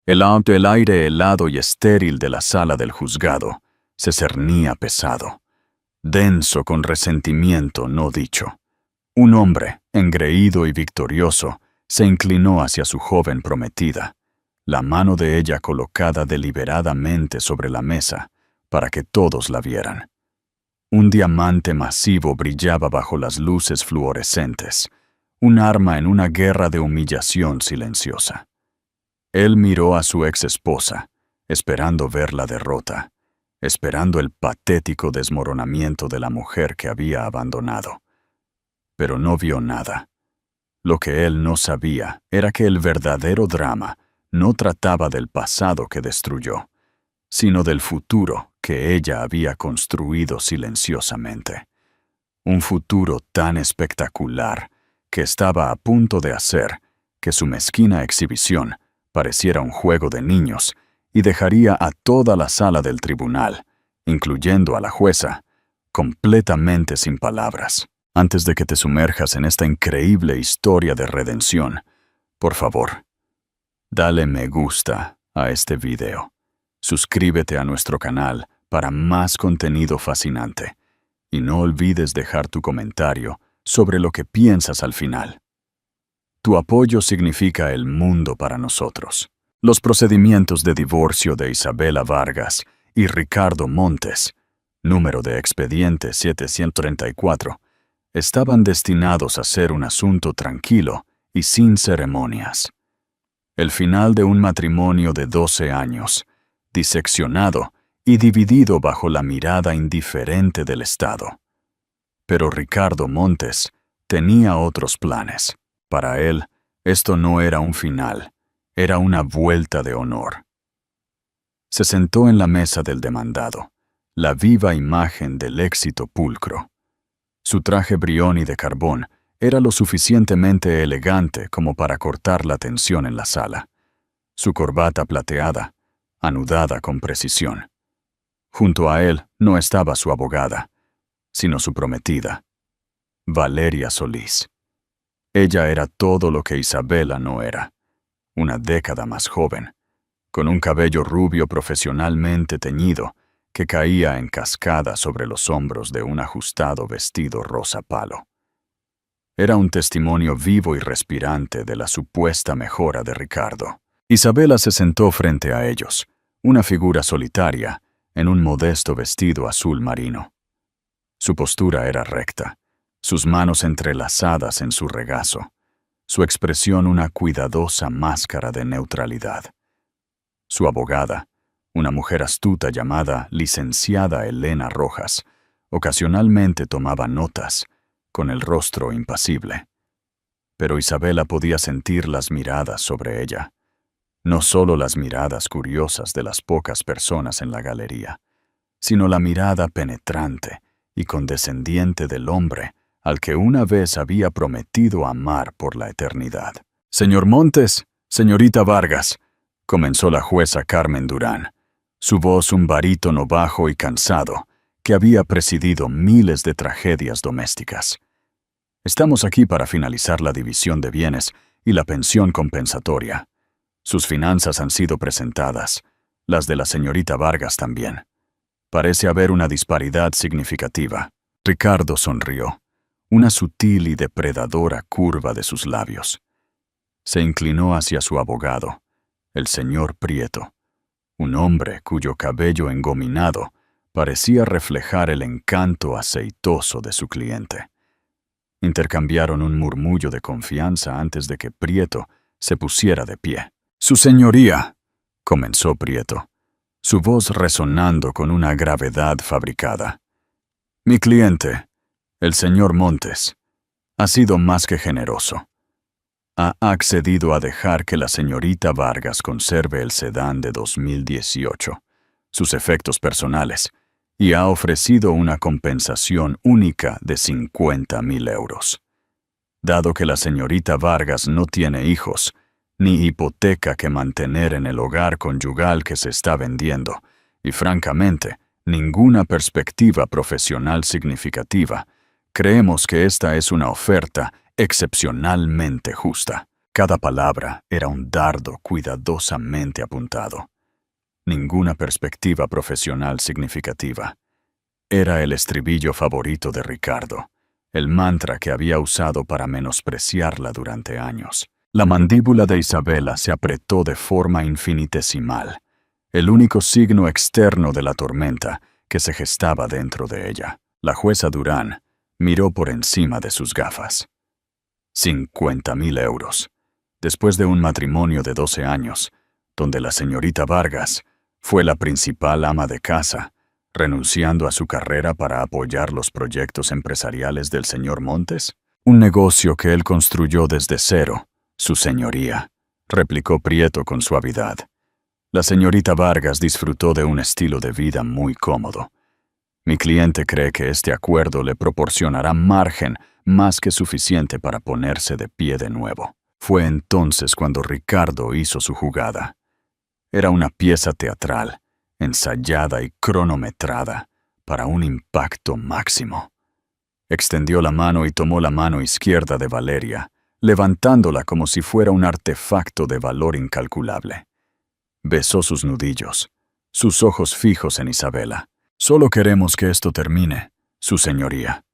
El aire helado y estéril de la sala del juzgado se cernía pesado, denso con resentimiento no dicho. Un hombre, engreído y victorioso, se inclinó hacia su joven prometida, la mano de ella colocada deliberadamente sobre la mesa para que todos la vieran. Un diamante masivo brillaba bajo las luces fluorescentes, un arma en una guerra de humillación silenciosa. Él miró a su ex esposa, esperando ver la derrota, esperando el patético desmoronamiento de la mujer que había abandonado. Pero no vio nada. Lo que él no sabía era que el verdadero drama no trataba del pasado que destruyó, sino del futuro que ella había construido silenciosamente. Un futuro tan espectacular que estaba a punto de hacer que su mezquina exhibición pareciera un juego de niños y dejaría a toda la sala del tribunal, incluyendo a la jueza, completamente sin palabras. Antes de que te sumerjas en esta increíble historia de redención, por favor, dale me gusta a este video. Suscríbete a nuestro canal para más contenido fascinante y no olvides dejar tu comentario sobre lo que piensas al final. Tu apoyo significa el mundo para nosotros. Los procedimientos de divorcio de Isabela Vargas y Ricardo Montes, número de expediente 734, estaban destinados a ser un asunto tranquilo y sin ceremonias. El final de un matrimonio de 12 años, diseccionado y dividido bajo la mirada indiferente del Estado. Pero Ricardo Montes tenía otros planes. Para él, esto no era un final, era una vuelta de honor. Se sentó en la mesa del demandado, la viva imagen del éxito pulcro. Su traje brioni de carbón era lo suficientemente elegante como para cortar la tensión en la sala. Su corbata plateada, anudada con precisión. Junto a él no estaba su abogada, sino su prometida, Valeria Solís. Ella era todo lo que Isabela no era, una década más joven, con un cabello rubio profesionalmente teñido que caía en cascada sobre los hombros de un ajustado vestido rosa palo. Era un testimonio vivo y respirante de la supuesta mejora de Ricardo. Isabela se sentó frente a ellos, una figura solitaria, en un modesto vestido azul marino. Su postura era recta, sus manos entrelazadas en su regazo, su expresión una cuidadosa máscara de neutralidad. Su abogada, una mujer astuta llamada licenciada Elena Rojas, ocasionalmente tomaba notas, con el rostro impasible. Pero Isabela podía sentir las miradas sobre ella. No solo las miradas curiosas de las pocas personas en la galería, sino la mirada penetrante y condescendiente del hombre al que una vez había prometido amar por la eternidad. «Señor Montes, señorita Vargas», comenzó la jueza Carmen Durán, su voz un barítono bajo y cansado, que había presidido miles de tragedias domésticas. «Estamos aquí para finalizar la división de bienes y la pensión compensatoria. Sus finanzas han sido presentadas, las de la señorita Vargas también. Parece haber una disparidad significativa». Ricardo sonrió, una sutil y depredadora curva de sus labios. Se inclinó hacia su abogado, el señor Prieto, un hombre cuyo cabello engominado parecía reflejar el encanto aceitoso de su cliente. Intercambiaron un murmullo de confianza antes de que Prieto se pusiera de pie. «Su señoría», comenzó Prieto, su voz resonando con una gravedad fabricada. «Mi cliente, el señor Montes, ha sido más que generoso. Ha accedido a dejar que la señorita Vargas conserve el sedán de 2018, sus efectos personales, y ha ofrecido una compensación única de 50.000 euros. Dado que la señorita Vargas no tiene hijos, ni hipoteca que mantener en el hogar conyugal que se está vendiendo, y francamente, ninguna perspectiva profesional significativa, creemos que esta es una oferta excepcionalmente justa». Cada palabra era un dardo cuidadosamente apuntado. Ninguna perspectiva profesional significativa. Era el estribillo favorito de Ricardo, el mantra que había usado para menospreciarla durante años. La mandíbula de Isabela se apretó de forma infinitesimal, el único signo externo de la tormenta que se gestaba dentro de ella. La jueza Durán miró por encima de sus gafas. 50.000 euros, después de un matrimonio de 12 años, donde la señorita Vargas fue la principal ama de casa, renunciando a su carrera para apoyar los proyectos empresariales del señor Montes. Un negocio que él construyó desde cero, su señoría, replicó Prieto con suavidad. La señorita Vargas disfrutó de un estilo de vida muy cómodo. Mi cliente cree que este acuerdo le proporcionará margen más que suficiente para ponerse de pie de nuevo. Fue entonces cuando Ricardo hizo su jugada. Era una pieza teatral, ensayada y cronometrada, para un impacto máximo. Extendió la mano y tomó la mano izquierda de Valeria, levantándola como si fuera un artefacto de valor incalculable. Besó sus nudillos, sus ojos fijos en Isabela. «Solo queremos que esto termine, su señoría»,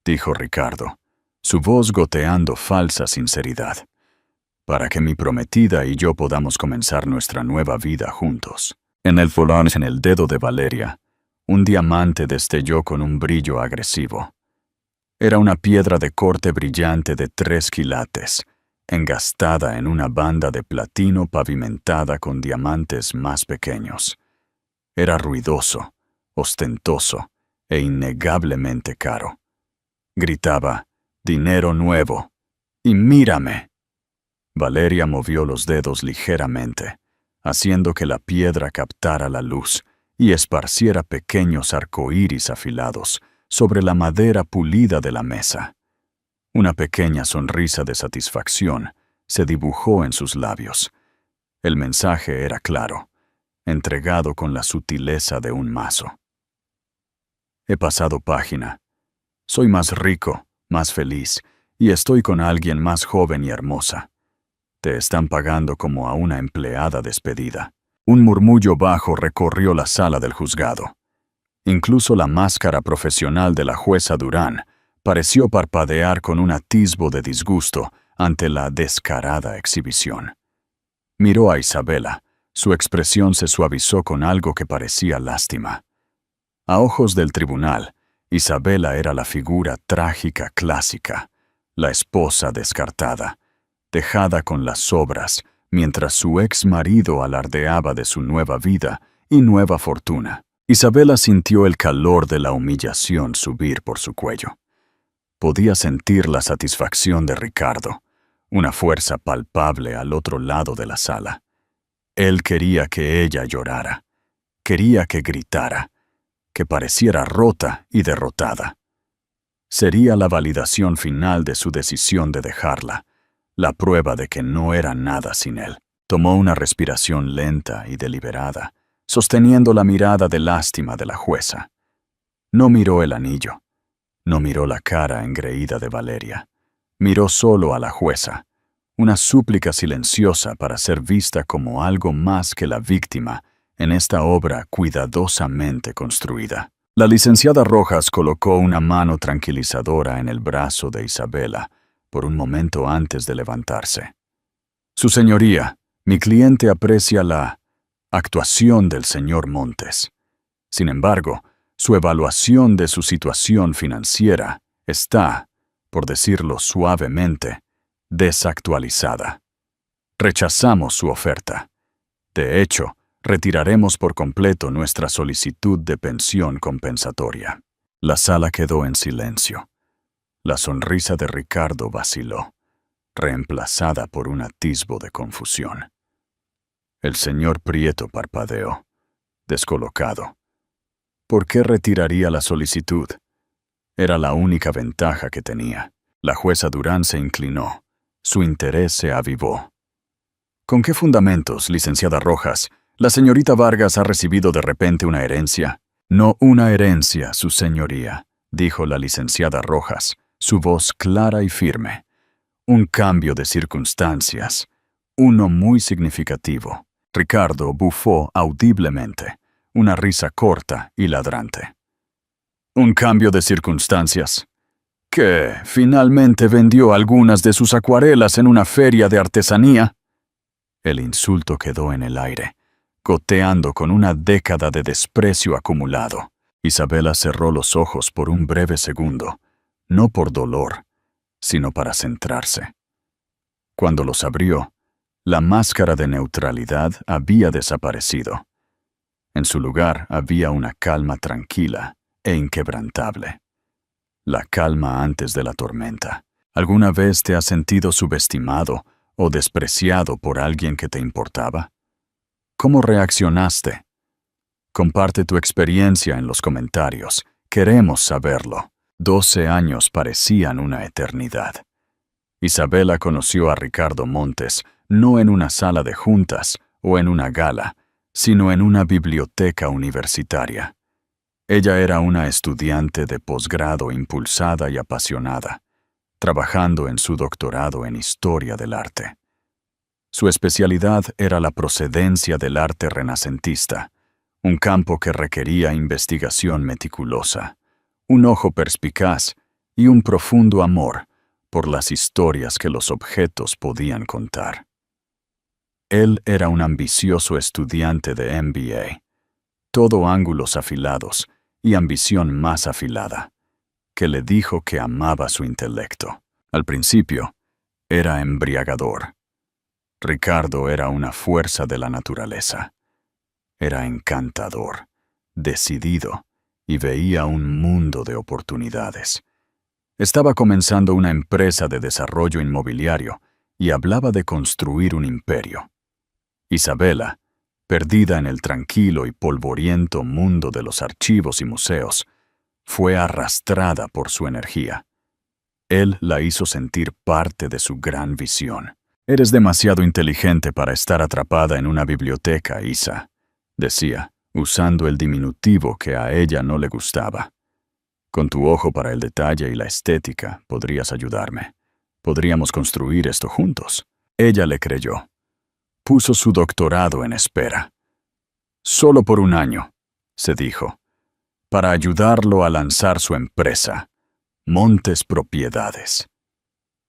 dijo Ricardo, su voz goteando falsa sinceridad, «para que mi prometida y yo podamos comenzar nuestra nueva vida juntos». En el volante, en el dedo de Valeria, un diamante destelló con un brillo agresivo. Era una piedra de corte brillante de 3 quilates, engastada en una banda de platino pavimentada con diamantes más pequeños. Era ruidoso, ostentoso e innegablemente caro. Gritaba, «¡Dinero nuevo! ¡Y mírame!». Valeria movió los dedos ligeramente, haciendo que la piedra captara la luz y esparciera pequeños arcoíris afilados sobre la madera pulida de la mesa. Una pequeña sonrisa de satisfacción se dibujó en sus labios. El mensaje era claro, entregado con la sutileza de un mazo. «He pasado página. Soy más rico, más feliz, y estoy con alguien más joven y hermosa. Te están pagando como a una empleada despedida». Un murmullo bajo recorrió la sala del juzgado. Incluso la máscara profesional de la jueza Durán pareció parpadear con un atisbo de disgusto ante la descarada exhibición. Miró a Isabela. Su expresión se suavizó con algo que parecía lástima. A ojos del tribunal, Isabela era la figura trágica clásica, la esposa descartada, dejada con las sobras, mientras su ex marido alardeaba de su nueva vida y nueva fortuna. Isabela sintió el calor de la humillación subir por su cuello. Podía sentir la satisfacción de Ricardo, una fuerza palpable al otro lado de la sala. Él quería que ella llorara, quería que gritara, que pareciera rota y derrotada. Sería la validación final de su decisión de dejarla, la prueba de que no era nada sin él. Tomó una respiración lenta y deliberada, sosteniendo la mirada de lástima de la jueza. No miró el anillo, no miró la cara engreída de Valeria. Miró solo a la jueza, una súplica silenciosa para ser vista como algo más que la víctima en esta obra cuidadosamente construida. La licenciada Rojas colocó una mano tranquilizadora en el brazo de Isabela por un momento antes de levantarse. «Su señoría, mi cliente aprecia la actuación del señor Montes. Sin embargo, su evaluación de su situación financiera está, por decirlo suavemente, desactualizada. Rechazamos su oferta. De hecho, retiraremos por completo nuestra solicitud de pensión compensatoria». La sala quedó en silencio. La sonrisa de Ricardo vaciló, reemplazada por un atisbo de confusión. El señor Prieto parpadeó, descolocado. ¿Por qué retiraría la solicitud? Era la única ventaja que tenía. La jueza Durán se inclinó. Su interés se avivó. ¿Con qué fundamentos, licenciada Rojas, la señorita Vargas ha recibido de repente una herencia? No una herencia, su señoría, dijo la licenciada Rojas, su voz clara y firme. Un cambio de circunstancias, uno muy significativo. Ricardo bufó audiblemente, una risa corta y ladrante. Un cambio de circunstancias. ¿Que finalmente vendió algunas de sus acuarelas en una feria de artesanía? El insulto quedó en el aire, goteando con una década de desprecio acumulado. Isabela cerró los ojos por un breve segundo, no por dolor, sino para centrarse. Cuando los abrió, la máscara de neutralidad había desaparecido. En su lugar había una calma tranquila e inquebrantable. La calma antes de la tormenta. ¿Alguna vez te has sentido subestimado o despreciado por alguien que te importaba? ¿Cómo reaccionaste? Comparte tu experiencia en los comentarios. Queremos saberlo. 12 años parecían una eternidad. Isabela conoció a Ricardo Montes no en una sala de juntas o en una gala, sino en una biblioteca universitaria. Ella era una estudiante de posgrado impulsada y apasionada, trabajando en su doctorado en Historia del Arte. Su especialidad era la procedencia del arte renacentista, un campo que requería investigación meticulosa, un ojo perspicaz y un profundo amor por las historias que los objetos podían contar. Él era un ambicioso estudiante de MBA, todo ángulos afilados y ambición más afilada, que le dijo que amaba su intelecto. Al principio, era embriagador. Ricardo era una fuerza de la naturaleza. Era encantador, decidido, y veía un mundo de oportunidades. Estaba comenzando una empresa de desarrollo inmobiliario y hablaba de construir un imperio. Isabela, perdida en el tranquilo y polvoriento mundo de los archivos y museos, fue arrastrada por su energía. Él la hizo sentir parte de su gran visión. «Eres demasiado inteligente para estar atrapada en una biblioteca, Isa», decía, usando el diminutivo que a ella no le gustaba. «Con tu ojo para el detalle y la estética podrías ayudarme. Podríamos construir esto juntos». Ella le creyó. Puso su doctorado en espera. «Solo por un año», se dijo, «para ayudarlo a lanzar su empresa, Montes Propiedades».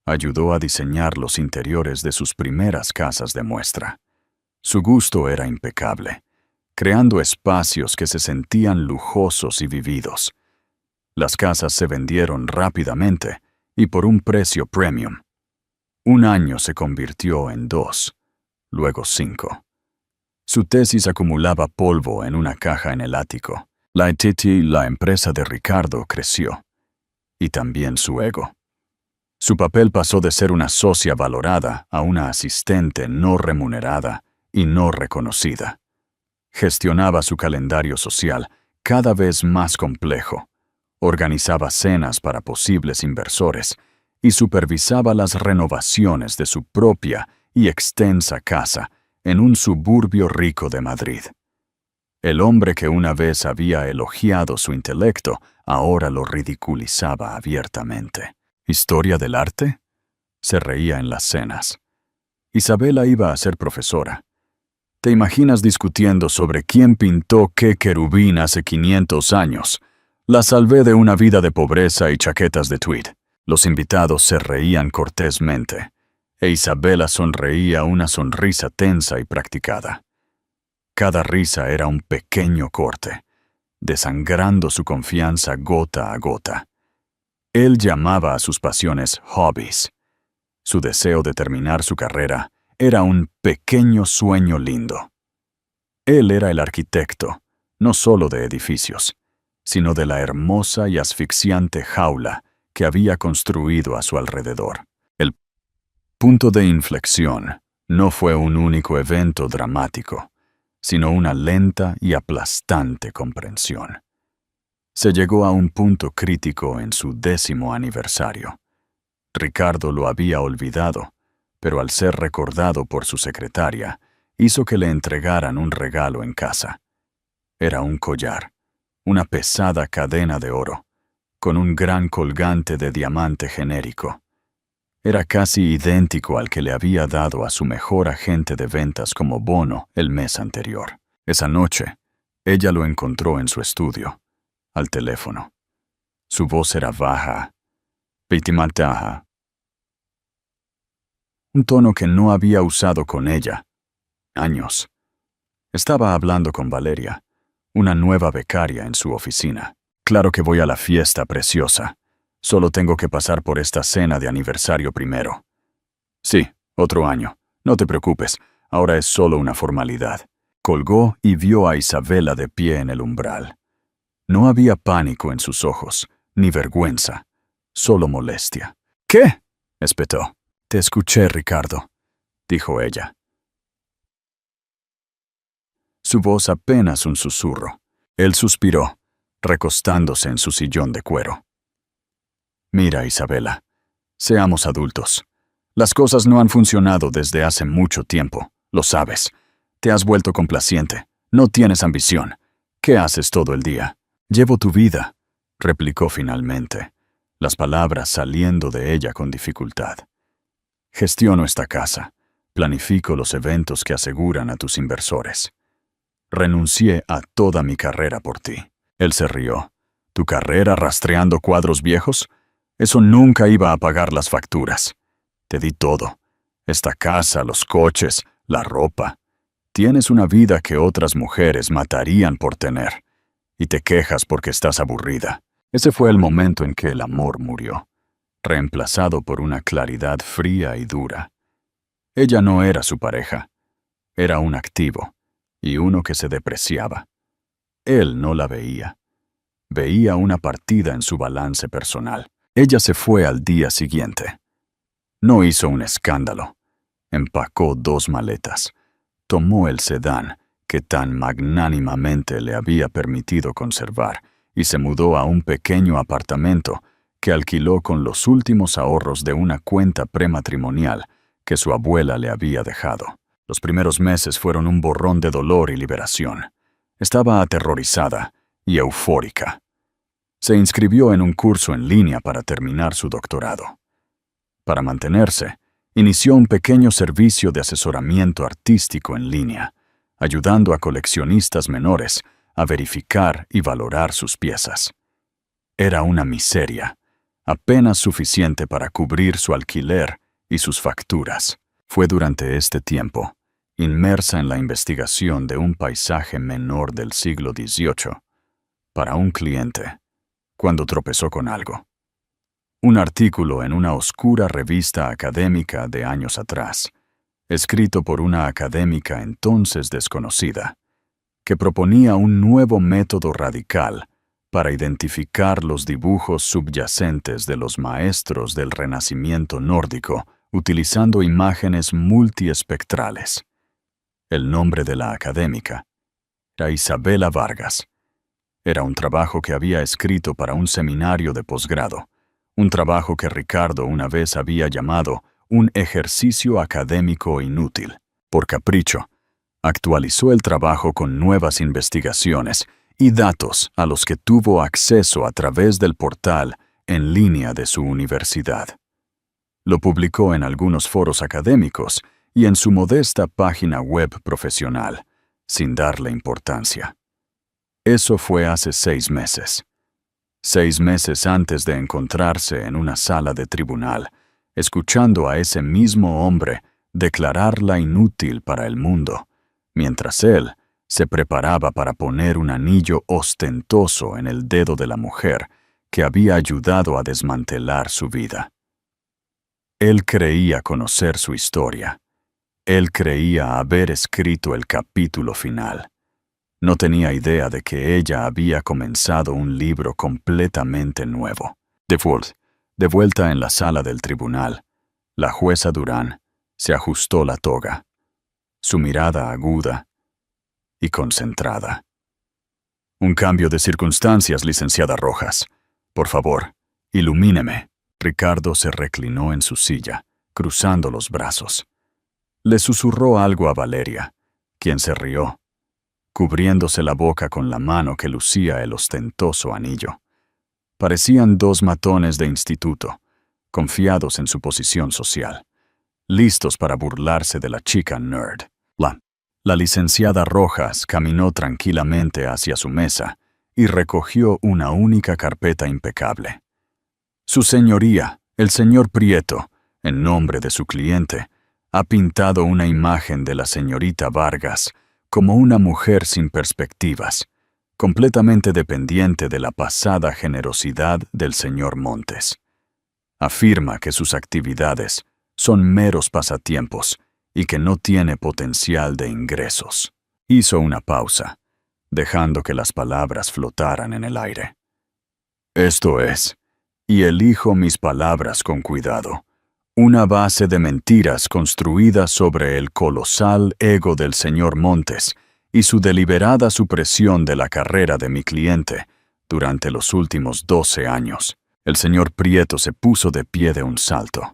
Ayudó a diseñar los interiores de sus primeras casas de muestra. Su gusto era impecable, creando espacios que se sentían lujosos y vividos. Las casas se vendieron rápidamente y por un precio premium. Un año se convirtió en 2, luego 5. Su tesis acumulaba polvo en una caja en el ático. La empresa de Ricardo, creció. Y también su ego. Su papel pasó de ser una socia valorada a una asistente no remunerada y no reconocida. Gestionaba su calendario social, cada vez más complejo. Organizaba cenas para posibles inversores y supervisaba las renovaciones de su propia y extensa casa en un suburbio rico de Madrid. El hombre que una vez había elogiado su intelecto ahora lo ridiculizaba abiertamente. ¿Historia del arte? Se reía en las cenas. Isabela iba a ser profesora. ¿Te imaginas discutiendo sobre quién pintó qué querubín hace 500 años? La salvé de una vida de pobreza y chaquetas de tweed. Los invitados se reían cortésmente, e Isabela sonreía una sonrisa tensa y practicada. Cada risa era un pequeño corte, desangrando su confianza gota a gota. Él llamaba a sus pasiones hobbies. Su deseo de terminar su carrera era un pequeño sueño lindo. Él era el arquitecto, no solo de edificios, sino de la hermosa y asfixiante jaula que había construido a su alrededor. El punto de inflexión no fue un único evento dramático, sino una lenta y aplastante comprensión. Se llegó a un punto crítico en su 10º aniversario. Ricardo lo había olvidado, pero al ser recordado por su secretaria, hizo que le entregaran un regalo en casa. Era un collar, una pesada cadena de oro, con un gran colgante de diamante genérico. Era casi idéntico al que le había dado a su mejor agente de ventas como bono el mes anterior. Esa noche, ella lo encontró en su estudio, al teléfono. Su voz era baja, pitimataja, un tono que no había usado con ella. Años. Estaba hablando con Valeria, una nueva becaria en su oficina. Claro que voy a la fiesta, preciosa. Solo tengo que pasar por esta cena de aniversario primero. Sí, otro año. No te preocupes, ahora es solo una formalidad. Colgó y vio a Isabela de pie en el umbral. No había pánico en sus ojos, ni vergüenza, solo molestia. ¿Qué?, espetó. Te escuché, Ricardo, dijo ella. Su voz apenas un susurro. Él suspiró, recostándose en su sillón de cuero. Mira, Isabela, seamos adultos. Las cosas no han funcionado desde hace mucho tiempo, lo sabes. Te has vuelto complaciente, no tienes ambición. ¿Qué haces todo el día? Llevo tu vida, replicó finalmente, las palabras saliendo de ella con dificultad. Gestiono esta casa, planifico los eventos que aseguran a tus inversores. Renuncié a toda mi carrera por ti. Él se rió. ¿Tu carrera rastreando cuadros viejos? Eso nunca iba a pagar las facturas. Te di todo. Esta casa, los coches, la ropa. Tienes una vida que otras mujeres matarían por tener. Y te quejas porque estás aburrida. Ese fue el momento en que el amor murió, reemplazado por una claridad fría y dura. Ella no era su pareja. Era un activo, y uno que se depreciaba. Él no la veía. Veía una partida en su balance personal. Ella se fue al día siguiente. No hizo un escándalo. Empacó 2 maletas. Tomó el sedán que tan magnánimamente le había permitido conservar y se mudó a un pequeño apartamento que alquiló con los últimos ahorros de una cuenta prematrimonial que su abuela le había dejado. Los primeros meses fueron un borrón de dolor y liberación. Estaba aterrorizada y eufórica. Se inscribió en un curso en línea para terminar su doctorado. Para mantenerse, inició un pequeño servicio de asesoramiento artístico en línea, ayudando a coleccionistas menores a verificar y valorar sus piezas. Era una miseria, apenas suficiente para cubrir su alquiler y sus facturas. Fue durante este tiempo, inmersa en la investigación de un paisaje menor del siglo XVIII, para un cliente, cuando tropezó con algo. Un artículo en una oscura revista académica de años atrás, escrito por una académica entonces desconocida, que proponía un nuevo método radical para identificar los dibujos subyacentes de los maestros del Renacimiento nórdico utilizando imágenes multiespectrales. El nombre de la académica era Isabela Vargas. Era un trabajo que había escrito para un seminario de posgrado, un trabajo que Ricardo una vez había llamado un ejercicio académico inútil. Por capricho, actualizó el trabajo con nuevas investigaciones y datos a los que tuvo acceso a través del portal en línea de su universidad. Lo publicó en algunos foros académicos y en su modesta página web profesional, sin darle importancia. Eso fue hace 6 meses. 6 meses antes de encontrarse en una sala de tribunal, escuchando a ese mismo hombre declararla inútil para el mundo, mientras él se preparaba para poner un anillo ostentoso en el dedo de la mujer que había ayudado a desmantelar su vida. Él creía conocer su historia. Él creía haber escrito el capítulo final. No tenía idea de que ella había comenzado un libro completamente nuevo. De vuelta en la sala del tribunal, la jueza Durán se ajustó la toga, su mirada aguda y concentrada. Un cambio de circunstancias, licenciada Rojas. Por favor, ilumíneme. Ricardo se reclinó en su silla, cruzando los brazos. Le susurró algo a Valeria, quien se rió, cubriéndose la boca con la mano que lucía el ostentoso anillo. Parecían 2 matones de instituto, confiados en su posición social, listos para burlarse de la chica nerd. La licenciada Rojas caminó tranquilamente hacia su mesa y recogió una única carpeta impecable. Su señoría, el señor Prieto, en nombre de su cliente, ha pintado una imagen de la señorita Vargas como una mujer sin perspectivas, completamente dependiente de la pasada generosidad del señor Montes. Afirma que sus actividades son meros pasatiempos y que no tiene potencial de ingresos. Hizo una pausa, dejando que las palabras flotaran en el aire. Esto es, y elijo mis palabras con cuidado, una base de mentiras construida sobre el colosal ego del señor Montes y su deliberada supresión de la carrera de mi cliente durante los últimos 12 años. El señor Prieto se puso de pie de un salto.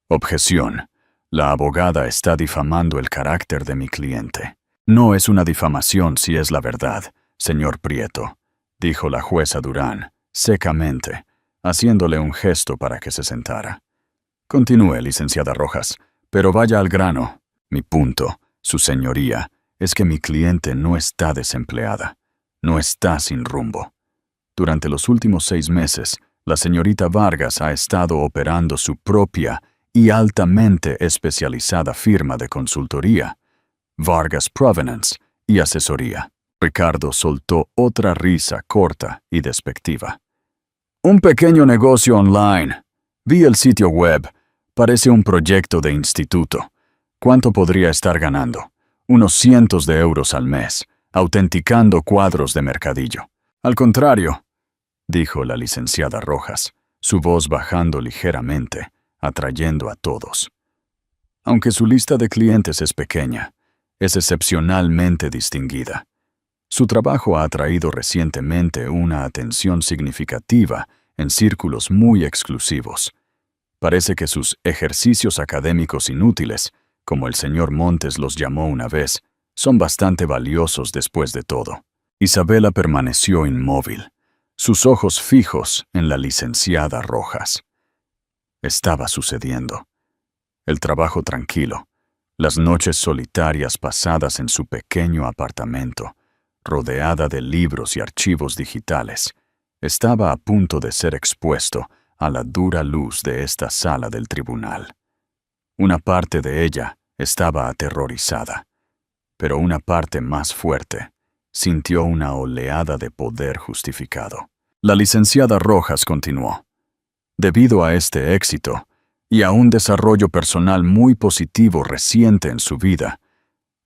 Objeción. La abogada está difamando el carácter de mi cliente. No es una difamación si es la verdad, señor Prieto, dijo la jueza Durán, secamente, haciéndole un gesto para que se sentara. Continúe, licenciada Rojas, pero vaya al grano. Mi punto, su señoría, es que mi cliente no está desempleada, no está sin rumbo. Durante los últimos 6 meses, la señorita Vargas ha estado operando su propia y altamente especializada firma de consultoría, Vargas Provenance y asesoría. Ricardo soltó otra risa corta y despectiva. Un pequeño negocio online. Vi el sitio web. Parece un proyecto de instituto. ¿Cuánto podría estar ganando? Unos cientos de euros al mes, autenticando cuadros de mercadillo. Al contrario, dijo la licenciada Rojas, su voz bajando ligeramente, atrayendo a todos. Aunque su lista de clientes es pequeña, es excepcionalmente distinguida. Su trabajo ha atraído recientemente una atención significativa en círculos muy exclusivos. Parece que sus ejercicios académicos inútiles, como el señor Montes los llamó una vez, son bastante valiosos después de todo. Isabela permaneció inmóvil, sus ojos fijos en la licenciada Rojas. Estaba sucediendo. El trabajo tranquilo, las noches solitarias pasadas en su pequeño apartamento, rodeada de libros y archivos digitales, estaba a punto de ser expuesto a la dura luz de esta sala del tribunal. Una parte de ella estaba aterrorizada, pero una parte más fuerte sintió una oleada de poder justificado. La licenciada Rojas continuó. Debido a este éxito y a un desarrollo personal muy positivo reciente en su vida,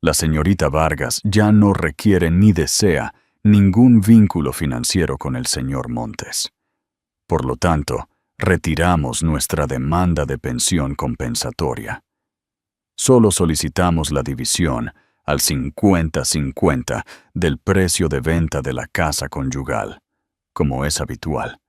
la señorita Vargas ya no requiere ni desea ningún vínculo financiero con el señor Montes. Por lo tanto, retiramos nuestra demanda de pensión compensatoria. Solo solicitamos la división al 50-50 del precio de venta de la casa conyugal, como es habitual,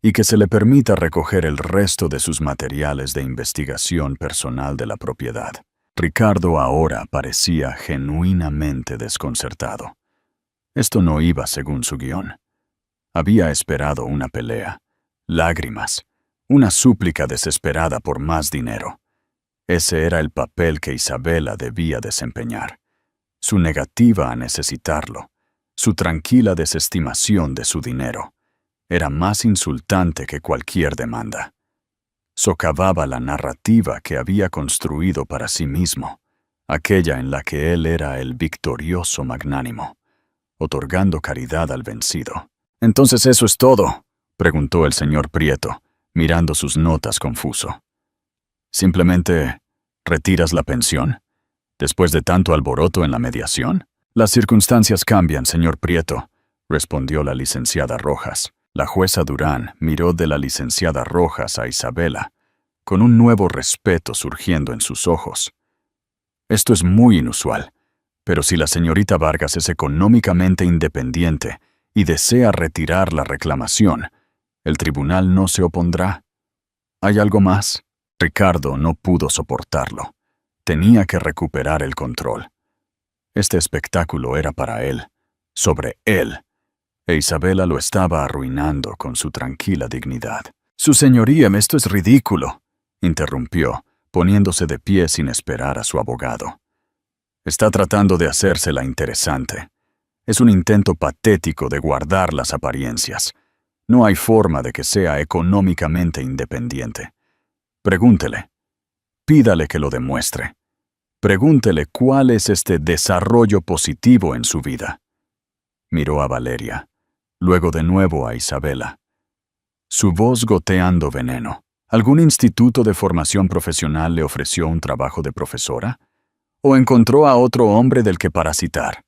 y que se le permita recoger el resto de sus materiales de investigación personal de la propiedad. Ricardo ahora parecía genuinamente desconcertado. Esto no iba según su guión. Había esperado una pelea, lágrimas, una súplica desesperada por más dinero. Ese era el papel que Isabela debía desempeñar. Su negativa a necesitarlo, su tranquila desestimación de su dinero, era más insultante que cualquier demanda. Socavaba la narrativa que había construido para sí mismo, aquella en la que él era el victorioso magnánimo, otorgando caridad al vencido. «¿Entonces eso es todo?», preguntó el señor Prieto, mirando sus notas confuso. «¿Simplemente retiras la pensión? ¿Después de tanto alboroto en la mediación?» «Las circunstancias cambian, señor Prieto», respondió la licenciada Rojas. La jueza Durán miró de la licenciada Rojas a Isabela, con un nuevo respeto surgiendo en sus ojos. «Esto es muy inusual, pero si la señorita Vargas es económicamente independiente y desea retirar la reclamación, el tribunal no se opondrá. ¿Hay algo más?» Ricardo no pudo soportarlo. Tenía que recuperar el control. Este espectáculo era para él, sobre él, e Isabela lo estaba arruinando con su tranquila dignidad. Su señoría, esto es ridículo, interrumpió, poniéndose de pie sin esperar a su abogado. Está tratando de hacérsela interesante. Es un intento patético de guardar las apariencias. No hay forma de que sea económicamente independiente. Pregúntele. Pídale que lo demuestre. Pregúntele cuál es este desarrollo positivo en su vida. Miró a Valeria, luego de nuevo a Isabela. Su voz goteando veneno. ¿Algún instituto de formación profesional le ofreció un trabajo de profesora? ¿O encontró a otro hombre del que parasitar?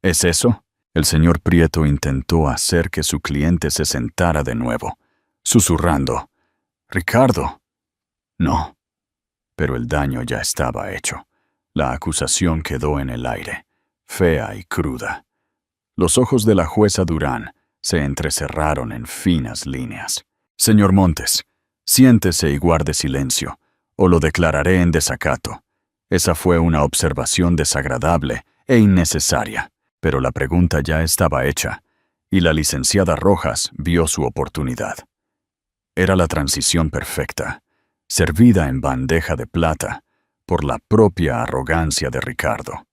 ¿Es eso? El señor Prieto intentó hacer que su cliente se sentara de nuevo, susurrando. «Ricardo». No. Pero el daño ya estaba hecho. La acusación quedó en el aire, fea y cruda. Los ojos de la jueza Durán se entrecerraron en finas líneas. «Señor Montes, siéntese y guarde silencio, o lo declararé en desacato. Esa fue una observación desagradable e innecesaria». Pero la pregunta ya estaba hecha, y la licenciada Rojas vio su oportunidad. Era la transición perfecta, servida en bandeja de plata por la propia arrogancia de Ricardo.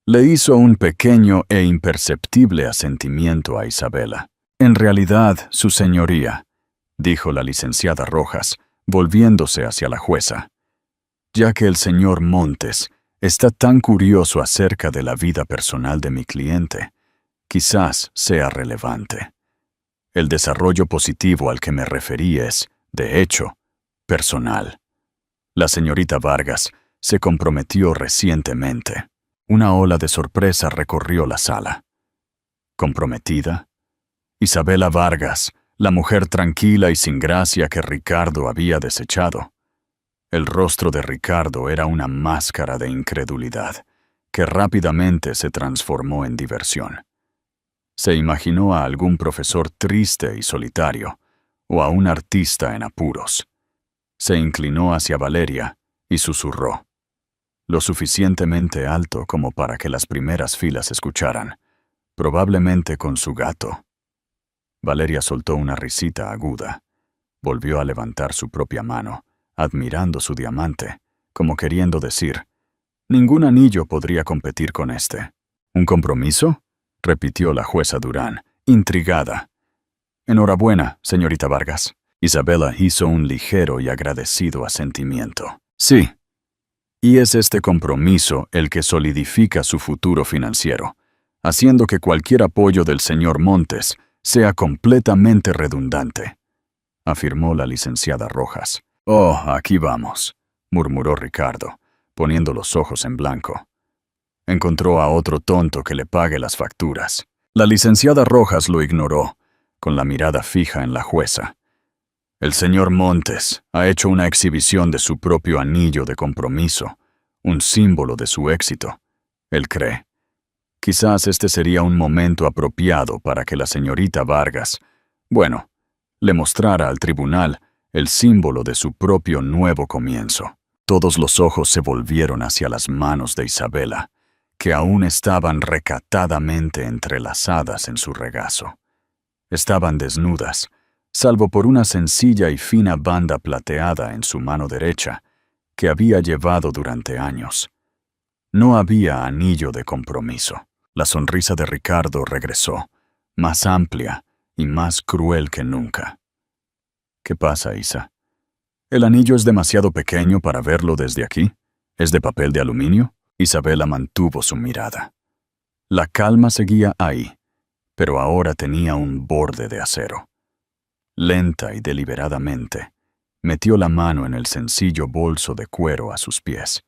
Le hizo un pequeño e imperceptible asentimiento a Isabela. «En realidad, su señoría», dijo la licenciada Rojas, volviéndose hacia la jueza, «ya que el señor Montes está tan curioso acerca de la vida personal de mi cliente, quizás sea relevante. El desarrollo positivo al que me referí es, de hecho, personal. La señorita Vargas se comprometió recientemente». Una ola de sorpresa recorrió la sala. ¿Comprometida? Isabela Vargas, la mujer tranquila y sin gracia que Ricardo había desechado. El rostro de Ricardo era una máscara de incredulidad, que rápidamente se transformó en diversión. Se imaginó a algún profesor triste y solitario, o a un artista en apuros. Se inclinó hacia Valeria y susurró, lo suficientemente alto como para que las primeras filas escucharan, probablemente con su gato. Valeria soltó una risita aguda. Volvió a levantar su propia mano, admirando su diamante, como queriendo decir, «Ningún anillo podría competir con este». «¿Un compromiso?», repitió la jueza Durán, intrigada. «Enhorabuena, señorita Vargas». Isabela hizo un ligero y agradecido asentimiento. «Sí. Y es este compromiso el que solidifica su futuro financiero, haciendo que cualquier apoyo del señor Montes sea completamente redundante», afirmó la licenciada Rojas. «Oh, aquí vamos», murmuró Ricardo, poniendo los ojos en blanco. Encontró a otro tonto que le pague las facturas. La licenciada Rojas lo ignoró, con la mirada fija en la jueza. «El señor Montes ha hecho una exhibición de su propio anillo de compromiso, un símbolo de su éxito. Él cree. Quizás este sería un momento apropiado para que la señorita Vargas, le mostrara al tribunal el símbolo de su propio nuevo comienzo». Todos los ojos se volvieron hacia las manos de Isabela, que aún estaban recatadamente entrelazadas en su regazo. Estaban desnudas, salvo por una sencilla y fina banda plateada en su mano derecha, que había llevado durante años. No había anillo de compromiso. La sonrisa de Ricardo regresó, más amplia y más cruel que nunca. «¿Qué pasa, Isa? ¿El anillo es demasiado pequeño para verlo desde aquí? ¿Es de papel de aluminio?» Isabela mantuvo su mirada. La calma seguía ahí, pero ahora tenía un borde de acero. Lenta y deliberadamente, metió la mano en el sencillo bolso de cuero a sus pies.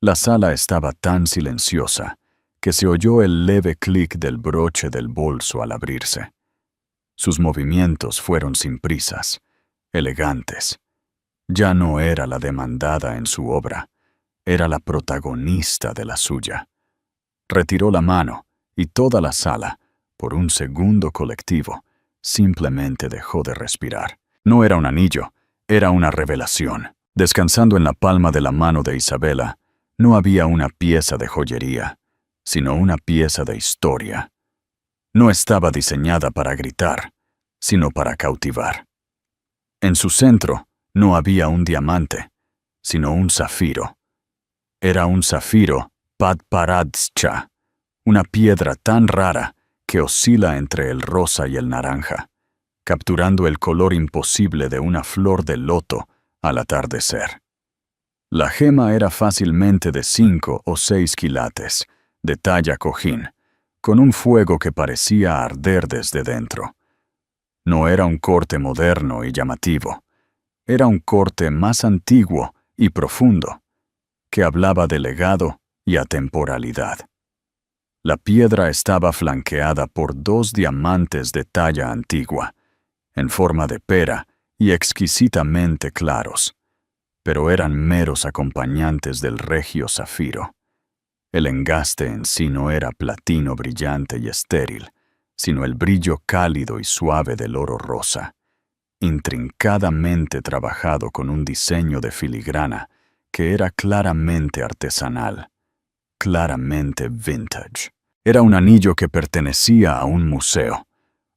La sala estaba tan silenciosa que se oyó el leve clic del broche del bolso al abrirse. Sus movimientos fueron sin prisas, elegantes. Ya no era la demandada en su obra, era la protagonista de la suya. Retiró la mano y toda la sala, por un segundo colectivo, simplemente dejó de respirar. No era un anillo, era una revelación. Descansando en la palma de la mano de Isabela, no había una pieza de joyería, sino una pieza de historia. No estaba diseñada para gritar, sino para cautivar. En su centro no había un diamante, sino un zafiro. Era un zafiro Padparadscha, una piedra tan rara que oscila entre el rosa y el naranja, capturando el color imposible de una flor de loto al atardecer. La gema era fácilmente de 5 o 6 quilates, de talla cojín, con un fuego que parecía arder desde dentro. No era un corte moderno y llamativo, era un corte más antiguo y profundo, que hablaba de legado y atemporalidad. La piedra estaba flanqueada por 2 diamantes de talla antigua, en forma de pera y exquisitamente claros, pero eran meros acompañantes del regio zafiro. El engaste en sí no era platino brillante y estéril, sino el brillo cálido y suave del oro rosa, intrincadamente trabajado con un diseño de filigrana que era claramente artesanal, claramente vintage. Era un anillo que pertenecía a un museo,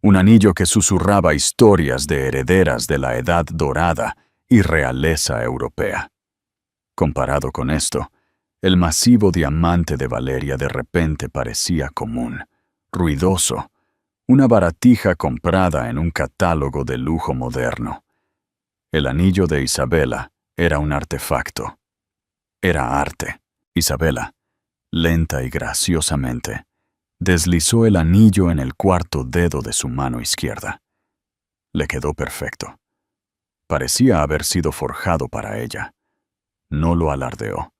un anillo que susurraba historias de herederas de la Edad Dorada y realeza europea. Comparado con esto, el masivo diamante de Valeria de repente parecía común, ruidoso, una baratija comprada en un catálogo de lujo moderno. El anillo de Isabela era un artefacto. Era arte. Isabela, lenta y graciosamente, deslizó el anillo en el 4º dedo de su mano izquierda. Le quedó perfecto. Parecía haber sido forjado para ella. No lo alardeó.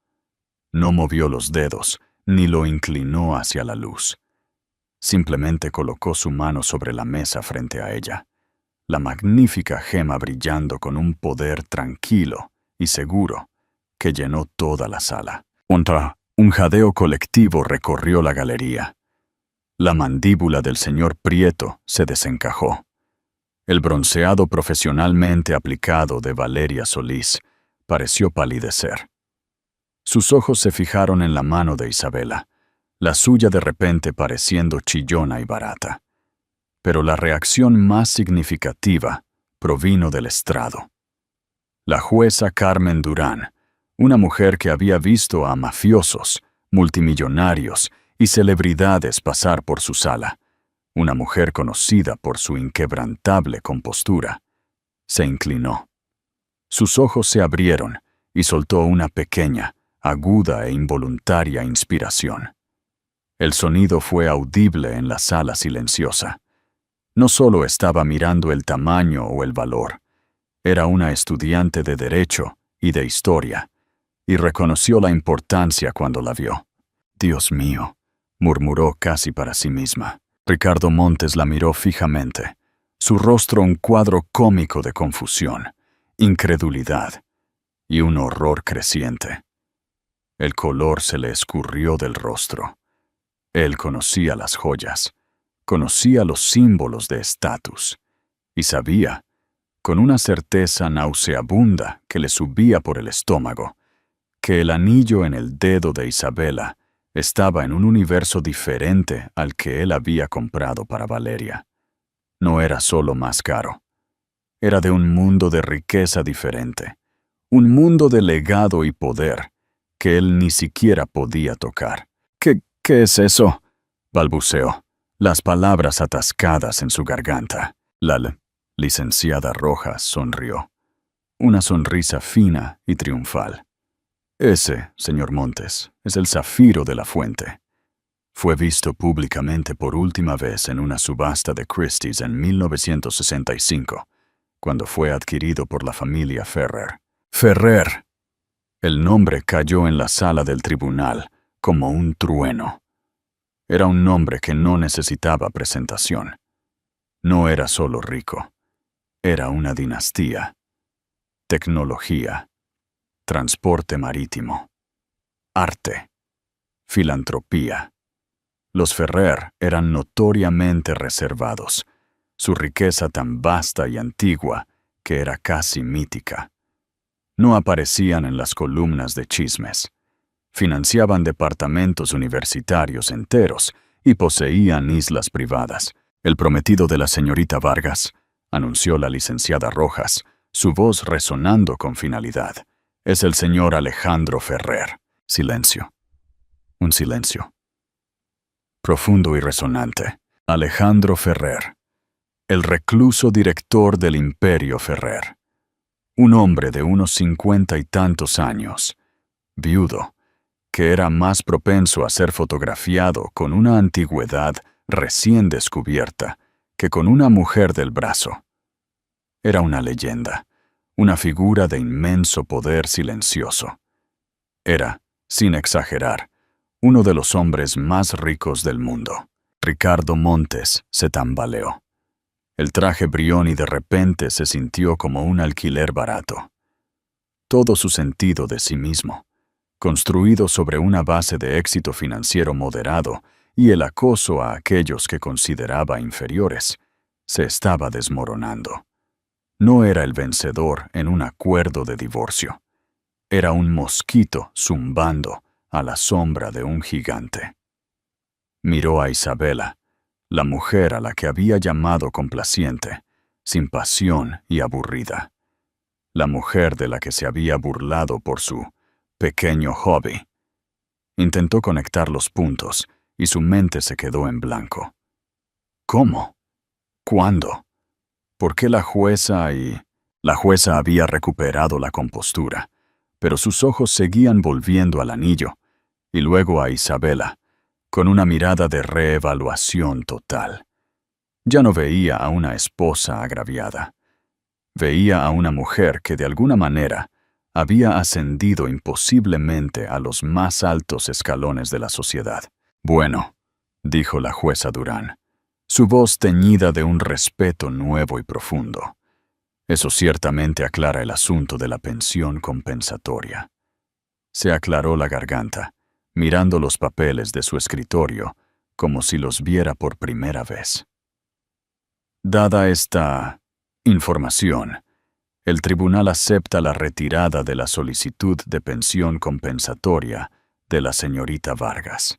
No movió los dedos, ni lo inclinó hacia la luz. Simplemente colocó su mano sobre la mesa frente a ella, la magnífica gema brillando con un poder tranquilo y seguro que llenó toda la sala. Un jadeo colectivo recorrió la galería. La mandíbula del señor Prieto se desencajó. El bronceado profesionalmente aplicado de Valeria Solís pareció palidecer. Sus ojos se fijaron en la mano de Isabela, la suya de repente pareciendo chillona y barata. Pero la reacción más significativa provino del estrado. La jueza Carmen Durán, una mujer que había visto a mafiosos, multimillonarios y celebridades pasar por su sala, una mujer conocida por su inquebrantable compostura, se inclinó. Sus ojos se abrieron y soltó una pequeña, aguda e involuntaria inspiración. El sonido fue audible en la sala silenciosa. No solo estaba mirando el tamaño o el valor, era una estudiante de Derecho y de Historia, y reconoció la importancia cuando la vio. «Dios mío», murmuró casi para sí misma. Ricardo Montes la miró fijamente, su rostro un cuadro cómico de confusión, incredulidad y un horror creciente. El color se le escurrió del rostro. Él conocía las joyas, conocía los símbolos de estatus, y sabía, con una certeza nauseabunda que le subía por el estómago, que el anillo en el dedo de Isabela estaba en un universo diferente al que él había comprado para Valeria. No era solo más caro. Era de un mundo de riqueza diferente, un mundo de legado y poder que él ni siquiera podía tocar. ¿Qué es eso?», balbuceó, las palabras atascadas en su garganta. La licenciada Rojas sonrió, una sonrisa fina y triunfal. «Ese, señor Montes, es el zafiro de la fuente. Fue visto públicamente por última vez en una subasta de Christie's en 1965, cuando fue adquirido por la familia Ferrer». «Ferrer». El nombre cayó en la sala del tribunal como un trueno. Era un nombre que no necesitaba presentación. No era solo rico. Era una dinastía. Tecnología. Transporte marítimo. Arte. Filantropía. Los Ferrer eran notoriamente reservados, su riqueza tan vasta y antigua que era casi mítica. No aparecían en las columnas de chismes. Financiaban departamentos universitarios enteros y poseían islas privadas. «El prometido de la señorita Vargas», anunció la licenciada Rojas, su voz resonando con finalidad. Es el señor Alejandro Ferrer. Silencio. Un silencio. Profundo y resonante. Alejandro Ferrer. El recluso director del Imperio Ferrer. Un hombre de unos 50 y tantos años, viudo, que era más propenso a ser fotografiado con una antigüedad recién descubierta que con una mujer del brazo. Era una leyenda, una figura de inmenso poder silencioso. Era, sin exagerar, uno de los hombres más ricos del mundo. Ricardo Montes se tambaleó. El traje Brioni de repente se sintió como un alquiler barato. Todo su sentido de sí mismo, construido sobre una base de éxito financiero moderado y el acoso a aquellos que consideraba inferiores, se estaba desmoronando. No era el vencedor en un acuerdo de divorcio. Era un mosquito zumbando a la sombra de un gigante. Miró a Isabela, la mujer a la que había llamado complaciente, sin pasión y aburrida. La mujer de la que se había burlado por su pequeño hobby. Intentó conectar los puntos y su mente se quedó en blanco. ¿Cómo? ¿Cuándo? ¿Por qué la jueza y... La jueza había recuperado la compostura, pero sus ojos seguían volviendo al anillo, y luego a Isabela, con una mirada de reevaluación total. Ya no veía a una esposa agraviada. Veía a una mujer que de alguna manera había ascendido imposiblemente a los más altos escalones de la sociedad. Bueno, dijo la jueza Durán, su voz teñida de un respeto nuevo y profundo. Eso ciertamente aclara el asunto de la pensión compensatoria. Se aclaró la garganta, mirando los papeles de su escritorio como si los viera por primera vez. Dada esta información, el tribunal acepta la retirada de la solicitud de pensión compensatoria de la señorita Vargas.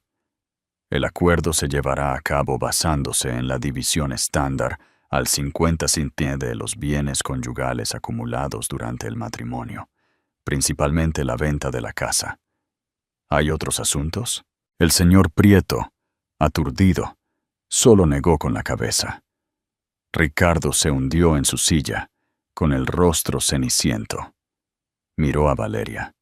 El acuerdo se llevará a cabo basándose en la división estándar al 50% de los bienes conyugales acumulados durante el matrimonio, principalmente la venta de la casa. ¿Hay otros asuntos? El señor Prieto, aturdido, solo negó con la cabeza. Ricardo se hundió en su silla, con el rostro ceniciento. Miró a Valeria.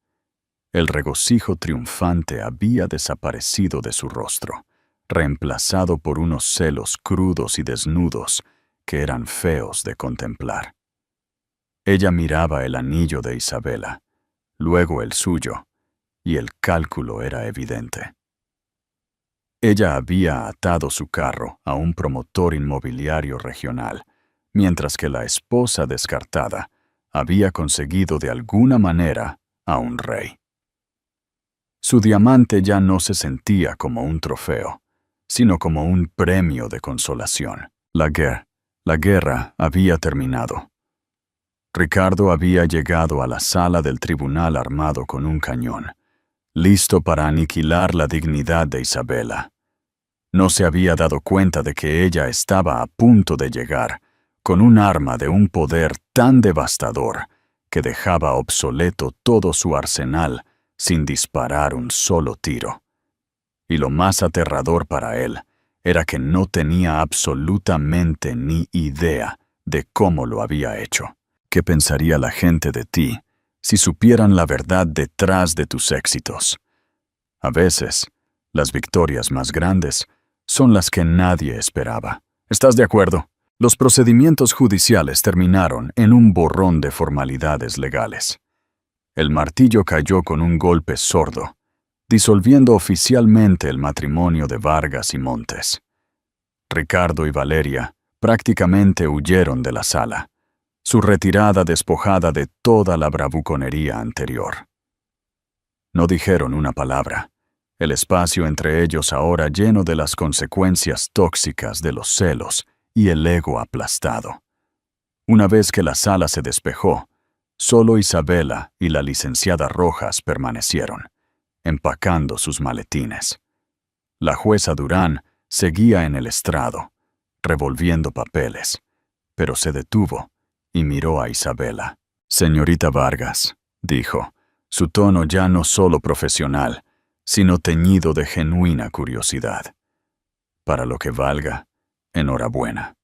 El regocijo triunfante había desaparecido de su rostro, reemplazado por unos celos crudos y desnudos que eran feos de contemplar. Ella miraba el anillo de Isabela, luego el suyo, y el cálculo era evidente. Ella había atado su carro a un promotor inmobiliario regional, mientras que la esposa descartada había conseguido de alguna manera a un rey. Su diamante ya no se sentía como un trofeo, sino como un premio de consolación. La guerra había terminado. Ricardo había llegado a la sala del tribunal armado con un cañón, listo para aniquilar la dignidad de Isabela. No se había dado cuenta de que ella estaba a punto de llegar, con un arma de un poder tan devastador que dejaba obsoleto todo su arsenal sin disparar un solo tiro. Y lo más aterrador para él era que no tenía absolutamente ni idea de cómo lo había hecho. ¿Qué pensaría la gente de ti si supieran la verdad detrás de tus éxitos? A veces, las victorias más grandes son las que nadie esperaba. ¿Estás de acuerdo? Los procedimientos judiciales terminaron en un borrón de formalidades legales. El martillo cayó con un golpe sordo, disolviendo oficialmente el matrimonio de Vargas y Montes. Ricardo y Valeria prácticamente huyeron de la sala, su retirada despojada de toda la bravuconería anterior. No dijeron una palabra, el espacio entre ellos ahora lleno de las consecuencias tóxicas de los celos y el ego aplastado. Una vez que la sala se despejó, solo Isabela y la licenciada Rojas permanecieron, empacando sus maletines. La jueza Durán seguía en el estrado, revolviendo papeles, pero se detuvo y miró a Isabela. Señorita Vargas, dijo, su tono ya no solo profesional, sino teñido de genuina curiosidad. Para lo que valga, enhorabuena.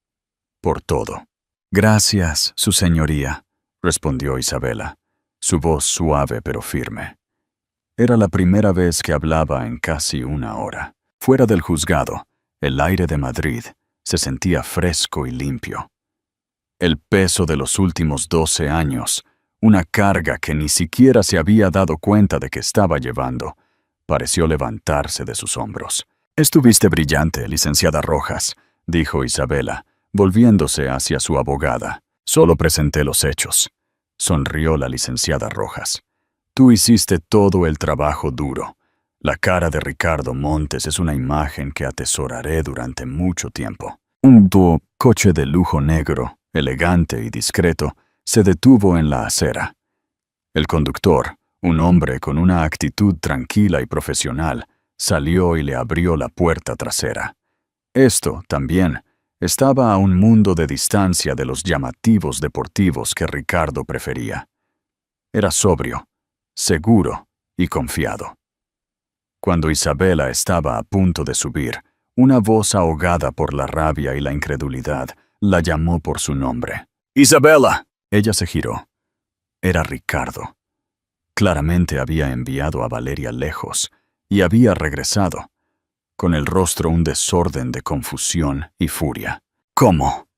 Por todo. Gracias, su señoría, respondió Isabela, su voz suave pero firme. Era la primera vez que hablaba en casi una hora. Fuera del juzgado, el aire de Madrid se sentía fresco y limpio. El peso de los últimos 12 años, una carga que ni siquiera se había dado cuenta de que estaba llevando, pareció levantarse de sus hombros. «Estuviste brillante, licenciada Rojas», dijo Isabela, volviéndose hacia su abogada. «Solo presenté los hechos», sonrió la licenciada Rojas. «Tú hiciste todo el trabajo duro. La cara de Ricardo Montes es una imagen que atesoraré durante mucho tiempo». Un coche de lujo negro, elegante y discreto, se detuvo en la acera. El conductor, un hombre con una actitud tranquila y profesional, salió y le abrió la puerta trasera. Esto, también, estaba a un mundo de distancia de los llamativos deportivos que Ricardo prefería. Era sobrio, seguro y confiado. Cuando Isabela estaba a punto de subir, una voz ahogada por la rabia y la incredulidad la llamó por su nombre. «¡Isabela!». Ella se giró. Era Ricardo. Claramente había enviado a Valeria lejos y había regresado, con el rostro un desorden de confusión y furia. «¿Cómo?»,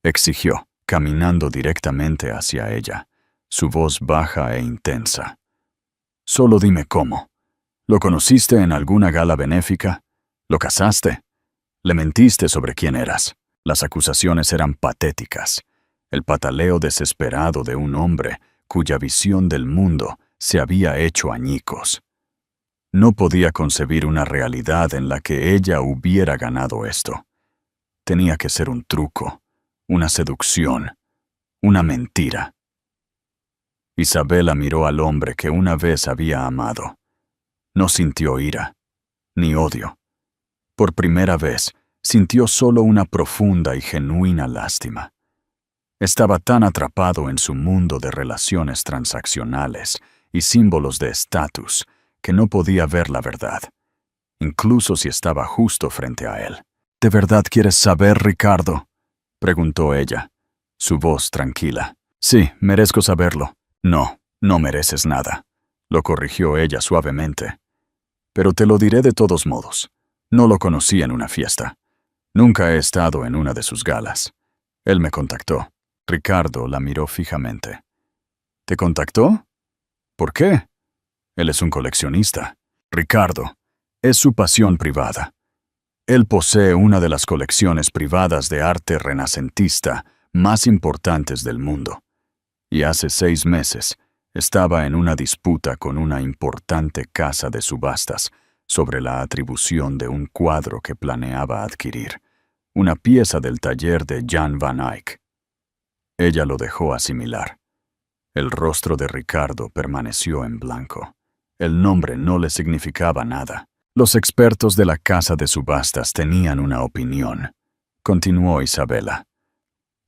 exigió, caminando directamente hacia ella, su voz baja e intensa. «Solo dime cómo. ¿Lo conociste en alguna gala benéfica? ¿Lo casaste? ¿Le mentiste sobre quién eras?». Las acusaciones eran patéticas. El pataleo desesperado de un hombre cuya visión del mundo se había hecho añicos. No podía concebir una realidad en la que ella hubiera ganado esto. Tenía que ser un truco, una seducción, una mentira. Isabela miró al hombre que una vez había amado. No sintió ira, ni odio. Por primera vez, sintió solo una profunda y genuina lástima. Estaba tan atrapado en su mundo de relaciones transaccionales y símbolos de estatus que no podía ver la verdad, incluso si estaba justo frente a él. «¿De verdad quieres saber, Ricardo?», preguntó ella, su voz tranquila. «Sí, merezco saberlo». «No, no mereces nada», lo corrigió ella suavemente. «Pero te lo diré de todos modos. No lo conocí en una fiesta. Nunca he estado en una de sus galas. Él me contactó». Ricardo la miró fijamente. «¿Te contactó? ¿Por qué?». «Él es un coleccionista. Ricardo, es su pasión privada. Él posee una de las colecciones privadas de arte renacentista más importantes del mundo. Y hace 6 meses estaba en una disputa con una importante casa de subastas sobre la atribución de un cuadro que planeaba adquirir, una pieza del taller de Jan van Eyck». Ella lo dejó asimilar. El rostro de Ricardo permaneció en blanco. El nombre no le significaba nada. Los expertos de la casa de subastas tenían una opinión, continuó Isabela.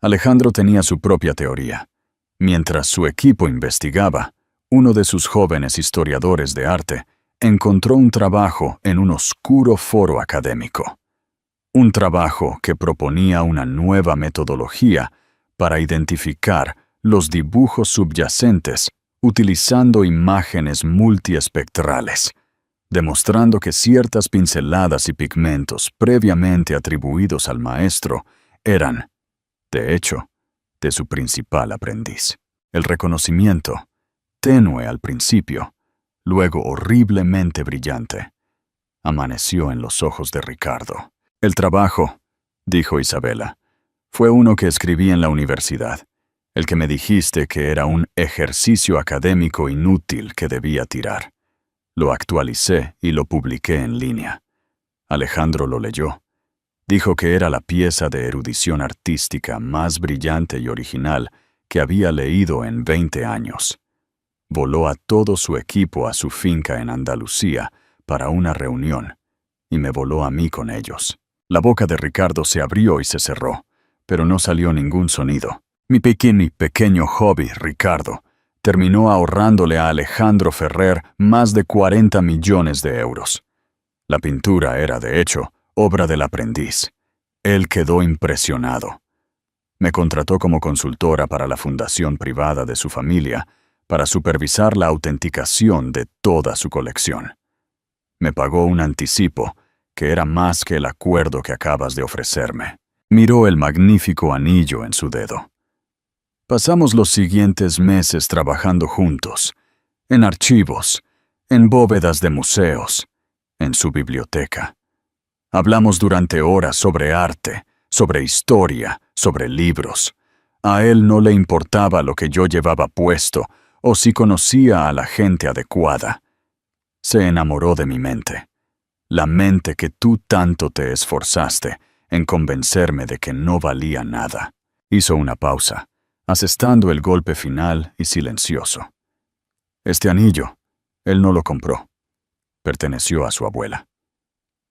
Alejandro tenía su propia teoría. Mientras su equipo investigaba, uno de sus jóvenes historiadores de arte encontró un trabajo en un oscuro foro académico. Un trabajo que proponía una nueva metodología para identificar los dibujos subyacentes utilizando imágenes multiespectrales, demostrando que ciertas pinceladas y pigmentos previamente atribuidos al maestro eran, de hecho, de su principal aprendiz. El reconocimiento, tenue al principio, luego horriblemente brillante, amaneció en los ojos de Ricardo. «El trabajo», dijo Isabela, «fue uno que escribí en la universidad, el que me dijiste que era un ejercicio académico inútil que debía tirar. Lo actualicé y lo publiqué en línea. Alejandro lo leyó. Dijo que era la pieza de erudición artística más brillante y original que había leído en 20 años. Voló a todo su equipo a su finca en Andalucía para una reunión, y me voló a mí con ellos». La boca de Ricardo se abrió y se cerró, pero no salió ningún sonido. Mi pequeño hobby, Ricardo, terminó ahorrándole a Alejandro Ferrer más de 40 millones de euros. La pintura era, de hecho, obra del aprendiz. Él quedó impresionado. Me contrató como consultora para la fundación privada de su familia para supervisar la autenticación de toda su colección. Me pagó un anticipo, que era más que el acuerdo que acabas de ofrecerme. Miró el magnífico anillo en su dedo. Pasamos los siguientes meses trabajando juntos, en archivos, en bóvedas de museos, en su biblioteca. Hablamos durante horas sobre arte, sobre historia, sobre libros. A él no le importaba lo que yo llevaba puesto o si conocía a la gente adecuada. Se enamoró de mi mente, la mente que tú tanto te esforzaste en convencerme de que no valía nada. Hizo una pausa, asestando el golpe final y silencioso. Este anillo, él no lo compró. Perteneció a su abuela.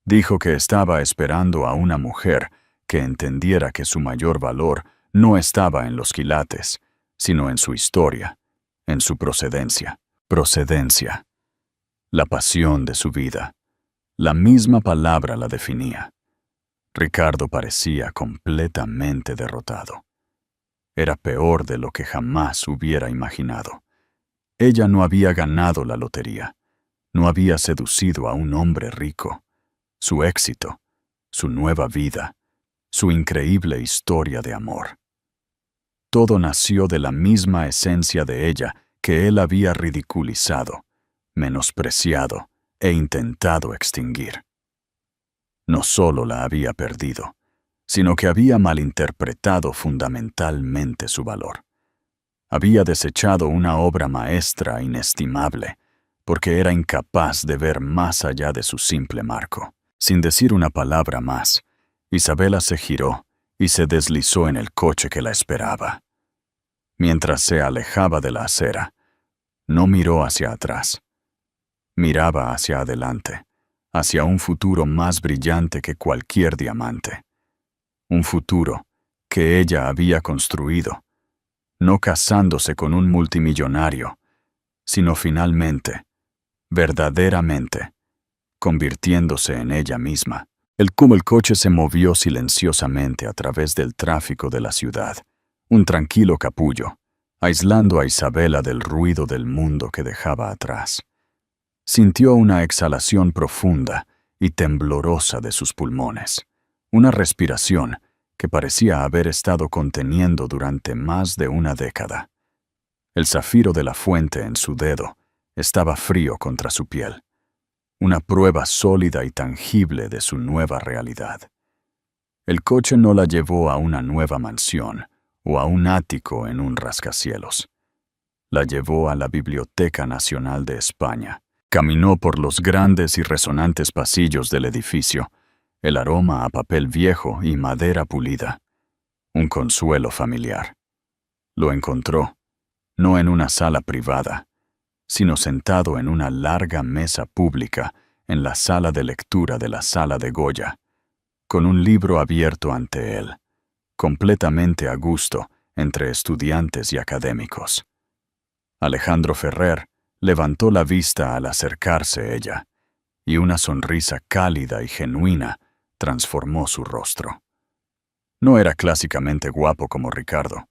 Dijo que estaba esperando a una mujer que entendiera que su mayor valor no estaba en los quilates, sino en su historia, en su procedencia. Procedencia. La pasión de su vida. La misma palabra la definía. Ricardo parecía completamente derrotado. Era peor de lo que jamás hubiera imaginado. Ella no había ganado la lotería. No había seducido a un hombre rico. Su éxito, su nueva vida, su increíble historia de amor. Todo nació de la misma esencia de ella que él había ridiculizado, menospreciado e intentado extinguir. No solo la había perdido, sino que había malinterpretado fundamentalmente su valor. Había desechado una obra maestra inestimable, porque era incapaz de ver más allá de su simple marco. Sin decir una palabra más, Isabela se giró y se deslizó en el coche que la esperaba. Mientras se alejaba de la acera, no miró hacia atrás. Miraba hacia adelante, hacia un futuro más brillante que cualquier diamante. Un futuro que ella había construido, no casándose con un multimillonario, sino finalmente, verdaderamente, convirtiéndose en ella misma. El coche se movió silenciosamente a través del tráfico de la ciudad, un tranquilo capullo, aislando a Isabela del ruido del mundo que dejaba atrás. Sintió una exhalación profunda y temblorosa de sus pulmones, una respiración que parecía haber estado conteniendo durante más de una década. El zafiro de la fuente en su dedo estaba frío contra su piel, una prueba sólida y tangible de su nueva realidad. El coche no la llevó a una nueva mansión o a un ático en un rascacielos. La llevó a la Biblioteca Nacional de España. Caminó por los grandes y resonantes pasillos del edificio, el aroma a papel viejo y madera pulida. Un consuelo familiar. Lo encontró, no en una sala privada, sino sentado en una larga mesa pública en la sala de lectura de la Sala de Goya, con un libro abierto ante él, completamente a gusto entre estudiantes y académicos. Alejandro Ferrer levantó la vista al acercarse ella, y una sonrisa cálida y genuina transformó su rostro. No era clásicamente guapo como Ricardo.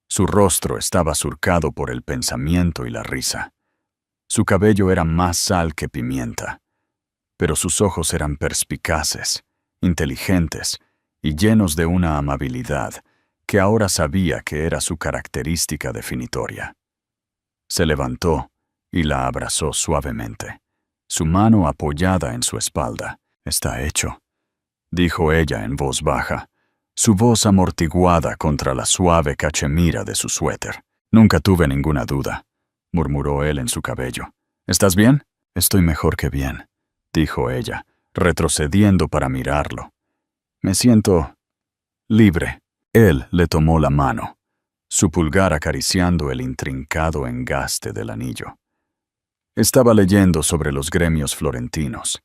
Su rostro estaba surcado por el pensamiento y la risa. Su cabello era más sal que pimienta, pero sus ojos eran perspicaces, inteligentes y llenos de una amabilidad que ahora sabía que era su característica definitoria. Se levantó y la abrazó suavemente, su mano apoyada en su espalda. «Está hecho», dijo ella en voz baja, su voz amortiguada contra la suave cachemira de su suéter. «Nunca tuve ninguna duda», murmuró él en su cabello. «¿Estás bien?» «Estoy mejor que bien», dijo ella, retrocediendo para mirarlo. «Me siento libre». Él le tomó la mano, su pulgar acariciando el intrincado engaste del anillo. «Estaba leyendo sobre los gremios florentinos.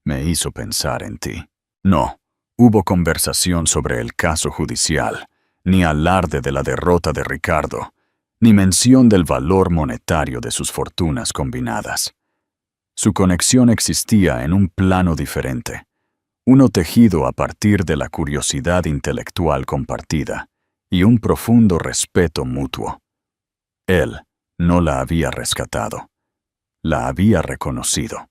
Me hizo pensar en ti». No, hubo conversación sobre el caso judicial, ni alarde de la derrota de Ricardo, ni mención del valor monetario de sus fortunas combinadas. Su conexión existía en un plano diferente, uno tejido a partir de la curiosidad intelectual compartida y un profundo respeto mutuo. Él no la había rescatado, la había reconocido.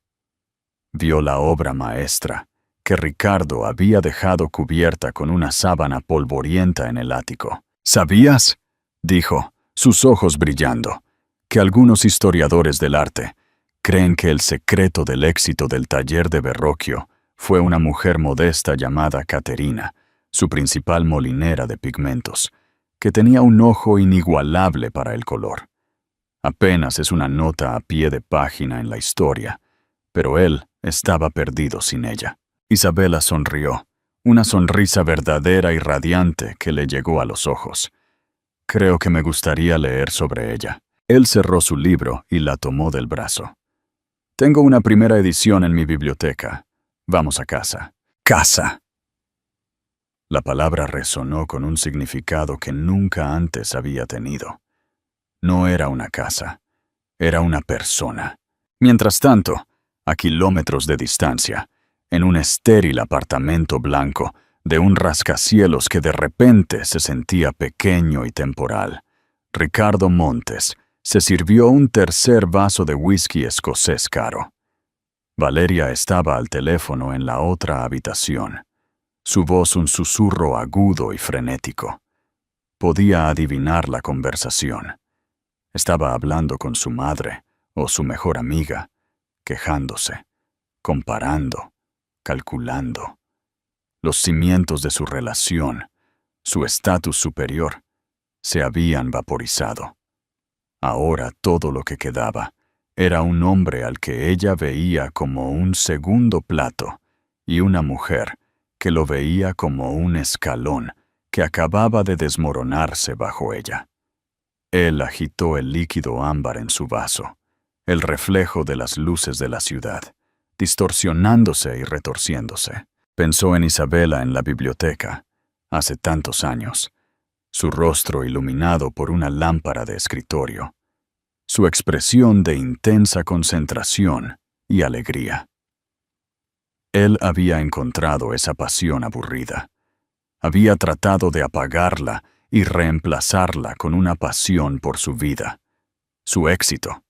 Vio la obra maestra que Ricardo había dejado cubierta con una sábana polvorienta en el ático. ¿Sabías?, dijo, sus ojos brillando, que algunos historiadores del arte creen que el secreto del éxito del taller de Verrocchio fue una mujer modesta llamada Caterina, su principal molinera de pigmentos, que tenía un ojo inigualable para el color. Apenas es una nota a pie de página en la historia, pero él estaba perdido sin ella. Isabela sonrió, una sonrisa verdadera y radiante que le llegó a los ojos. Creo que me gustaría leer sobre ella. Él cerró su libro y la tomó del brazo. Tengo una primera edición en mi biblioteca. Vamos a casa. ¡Casa! La palabra resonó con un significado que nunca antes había tenido. No era una casa, era una persona. Mientras tanto, a kilómetros de distancia, en un estéril apartamento blanco de un rascacielos que de repente se sentía pequeño y temporal, Ricardo Montes se sirvió un tercer vaso de whisky escocés caro. Valeria estaba al teléfono en la otra habitación, su voz un susurro agudo y frenético. Podía adivinar la conversación. Estaba hablando con su madre o su mejor amiga, quejándose, comparando, calculando. Los cimientos de su relación, su estatus superior, se habían vaporizado. Ahora todo lo que quedaba era un hombre al que ella veía como un segundo plato y una mujer que lo veía como un escalón que acababa de desmoronarse bajo ella. Él agitó el líquido ámbar en su vaso, el reflejo de las luces de la ciudad, distorsionándose y retorciéndose. Pensó en Isabela en la biblioteca, hace tantos años, su rostro iluminado por una lámpara de escritorio, su expresión de intensa concentración y alegría. Él había encontrado esa pasión aburrida. Había tratado de apagarla y reemplazarla con una pasión por su vida, su éxito.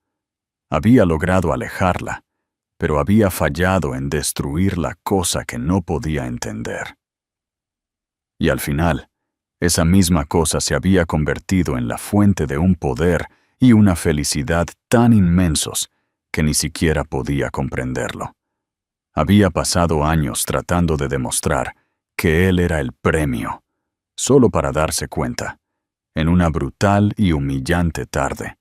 Había logrado alejarla, pero había fallado en destruir la cosa que no podía entender. Y al final, esa misma cosa se había convertido en la fuente de un poder y una felicidad tan inmensos que ni siquiera podía comprenderlo. Había pasado años tratando de demostrar que él era el premio, solo para darse cuenta, en una brutal y humillante tarde,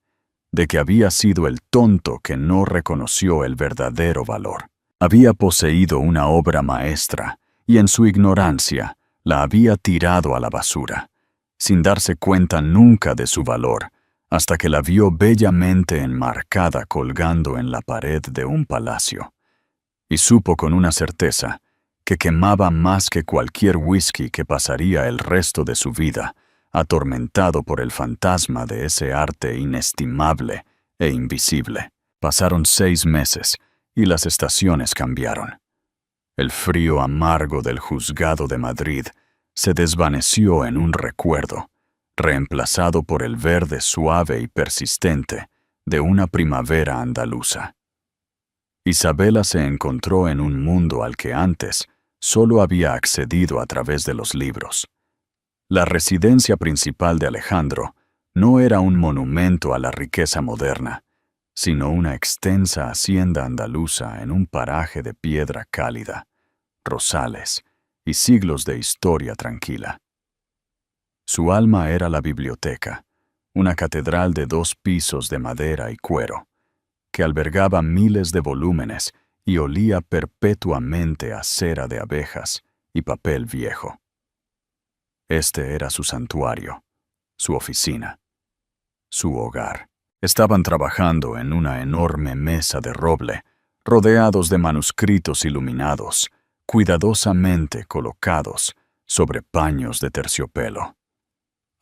de que había sido el tonto que no reconoció el verdadero valor. Había poseído una obra maestra y en su ignorancia la había tirado a la basura, sin darse cuenta nunca de su valor, hasta que la vio bellamente enmarcada colgando en la pared de un palacio. Y supo con una certeza que quemaba más que cualquier whisky que pasaría el resto de su vida, atormentado por el fantasma de ese arte inestimable e invisible. Pasaron 6 meses y las estaciones cambiaron. El frío amargo del juzgado de Madrid se desvaneció en un recuerdo, reemplazado por el verde suave y persistente de una primavera andaluza. Isabela se encontró en un mundo al que antes solo había accedido a través de los libros. La residencia principal de Alejandro no era un monumento a la riqueza moderna, sino una extensa hacienda andaluza en un paraje de piedra cálida, rosales y siglos de historia tranquila. Su alma era la biblioteca, una catedral de 2 pisos de madera y cuero, que albergaba miles de volúmenes y olía perpetuamente a cera de abejas y papel viejo. Este era su santuario, su oficina, su hogar. Estaban trabajando en una enorme mesa de roble, rodeados de manuscritos iluminados, cuidadosamente colocados sobre paños de terciopelo.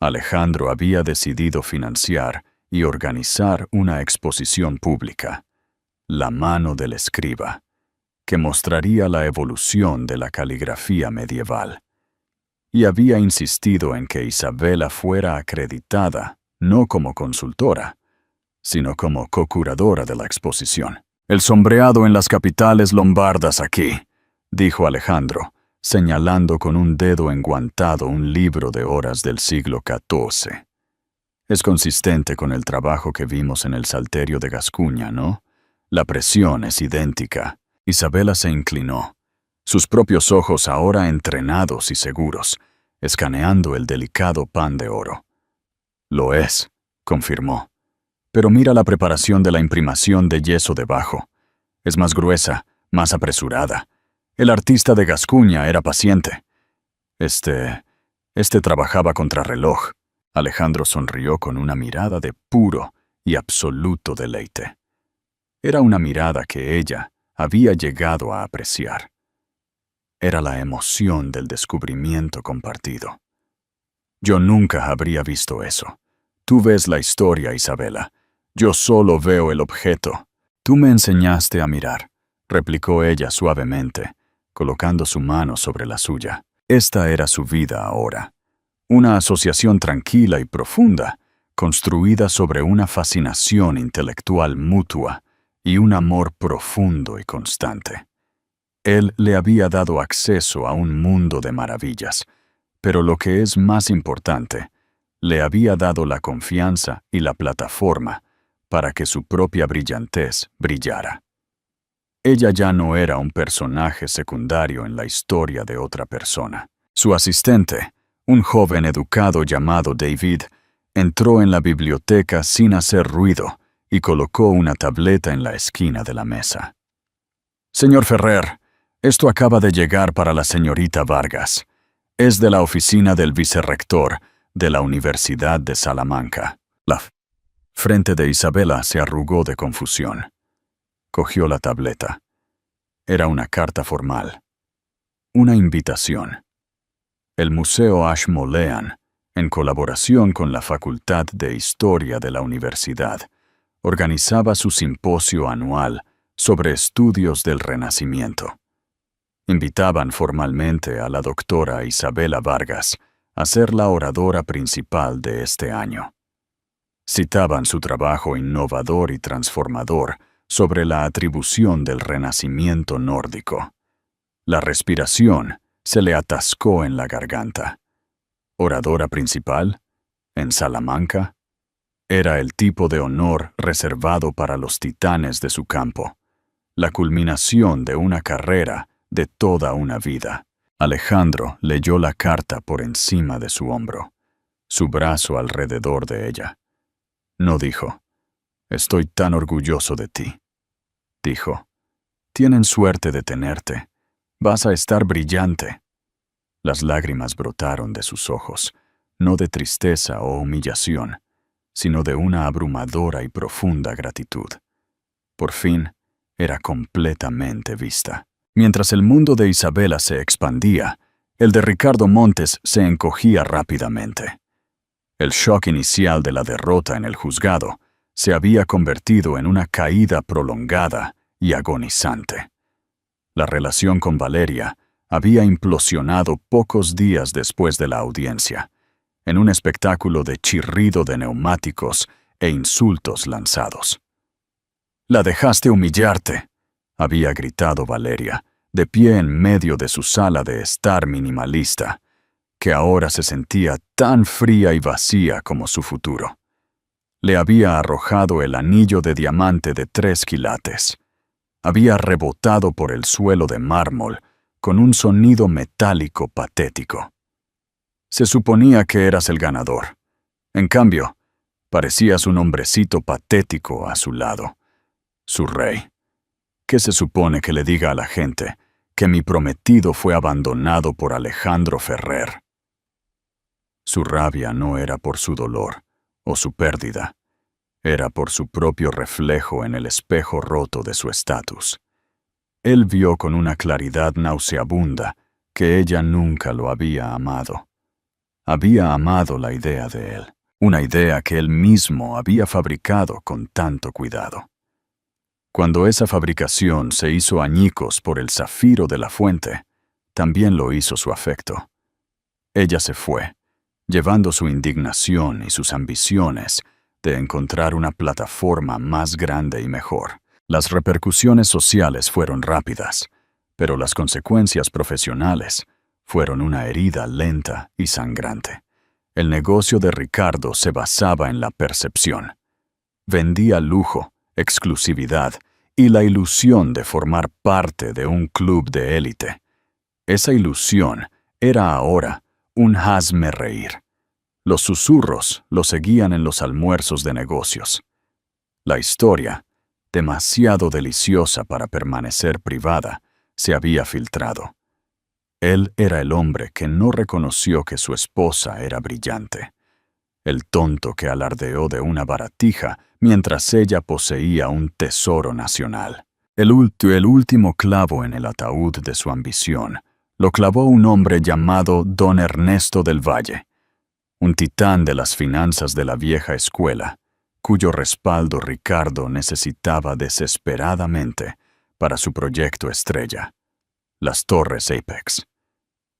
Alejandro había decidido financiar y organizar una exposición pública, La mano del escriba, que mostraría la evolución de la caligrafía medieval. Y había insistido en que Isabela fuera acreditada no como consultora, sino como co-curadora de la exposición. «El sombreado en las capitales lombardas aquí», dijo Alejandro, señalando con un dedo enguantado un libro de horas del siglo XIV. «Es consistente con el trabajo que vimos en el Salterio de Gascuña, ¿no? La presión es idéntica». Isabela se inclinó, sus propios ojos ahora entrenados y seguros, escaneando el delicado pan de oro. «Lo es», confirmó. «Pero mira la preparación de la imprimación de yeso debajo. Es más gruesa, más apresurada. El artista de Gascuña era paciente. Este trabajaba contrarreloj». Alejandro sonrió con una mirada de puro y absoluto deleite. Era una mirada que ella había llegado a apreciar. Era la emoción del descubrimiento compartido. «Yo nunca habría visto eso. Tú ves la historia, Isabela. Yo solo veo el objeto». «Tú me enseñaste a mirar», replicó ella suavemente, colocando su mano sobre la suya. Esta era su vida ahora. Una asociación tranquila y profunda, construida sobre una fascinación intelectual mutua y un amor profundo y constante. Él le había dado acceso a un mundo de maravillas, pero lo que es más importante, le había dado la confianza y la plataforma para que su propia brillantez brillara. Ella ya no era un personaje secundario en la historia de otra persona. Su asistente, un joven educado llamado David, entró en la biblioteca sin hacer ruido y colocó una tableta en la esquina de la mesa. «Señor Ferrer, esto acaba de llegar para la señorita Vargas. Es de la oficina del vicerrector de la Universidad de Salamanca». La frente de Isabela se arrugó de confusión. Cogió la tableta. Era una carta formal. Una invitación. El Museo Ashmolean, en colaboración con la Facultad de Historia de la Universidad, organizaba su simposio anual sobre estudios del Renacimiento. Invitaban formalmente a la doctora Isabela Vargas a ser la oradora principal de este año. Citaban su trabajo innovador y transformador sobre la atribución del Renacimiento nórdico. La respiración se le atascó en la garganta. ¿Oradora principal? ¿En Salamanca? Era el tipo de honor reservado para los titanes de su campo, la culminación de una carrera de toda una vida. Alejandro leyó la carta por encima de su hombro, su brazo alrededor de ella. No dijo, «Estoy tan orgulloso de ti». Dijo, «Tienen suerte de tenerte. Vas a estar brillante». Las lágrimas brotaron de sus ojos, no de tristeza o humillación, sino de una abrumadora y profunda gratitud. Por fin, era completamente vista. Mientras el mundo de Isabela se expandía, el de Ricardo Montes se encogía rápidamente. El shock inicial de la derrota en el juzgado se había convertido en una caída prolongada y agonizante. La relación con Valeria había implosionado pocos días después de la audiencia, en un espectáculo de chirrido de neumáticos e insultos lanzados. «La dejaste humillarte», había gritado Valeria, de pie en medio de su sala de estar minimalista, que ahora se sentía tan fría y vacía como su futuro. Le había arrojado el anillo de diamante de 3 quilates. Había rebotado por el suelo de mármol con un sonido metálico patético. Se suponía que eras el ganador. En cambio, parecías un hombrecito patético a su lado. Su rey. ¿Qué se supone que le diga a la gente que mi prometido fue abandonado por Alejandro Ferrer? Su rabia no era por su dolor o su pérdida, era por su propio reflejo en el espejo roto de su estatus. Él vio con una claridad nauseabunda que ella nunca lo había amado. Había amado la idea de él, una idea que él mismo había fabricado con tanto cuidado. Cuando esa fabricación se hizo añicos por el zafiro de la fuente, también lo hizo su afecto. Ella se fue, llevando su indignación y sus ambiciones de encontrar una plataforma más grande y mejor. Las repercusiones sociales fueron rápidas, pero las consecuencias profesionales fueron una herida lenta y sangrante. El negocio de Ricardo se basaba en la percepción. Vendía lujo, exclusividad y la ilusión de formar parte de un club de élite. Esa ilusión era ahora un hazme reír. Los susurros lo seguían en los almuerzos de negocios. La historia, demasiado deliciosa para permanecer privada, se había filtrado. Él era el hombre que no reconoció que su esposa era brillante. El tonto que alardeó de una baratija mientras ella poseía un tesoro nacional. El último clavo en el ataúd de su ambición lo clavó un hombre llamado Don Ernesto del Valle, un titán de las finanzas de la vieja escuela, cuyo respaldo Ricardo necesitaba desesperadamente para su proyecto estrella, las Torres Apex.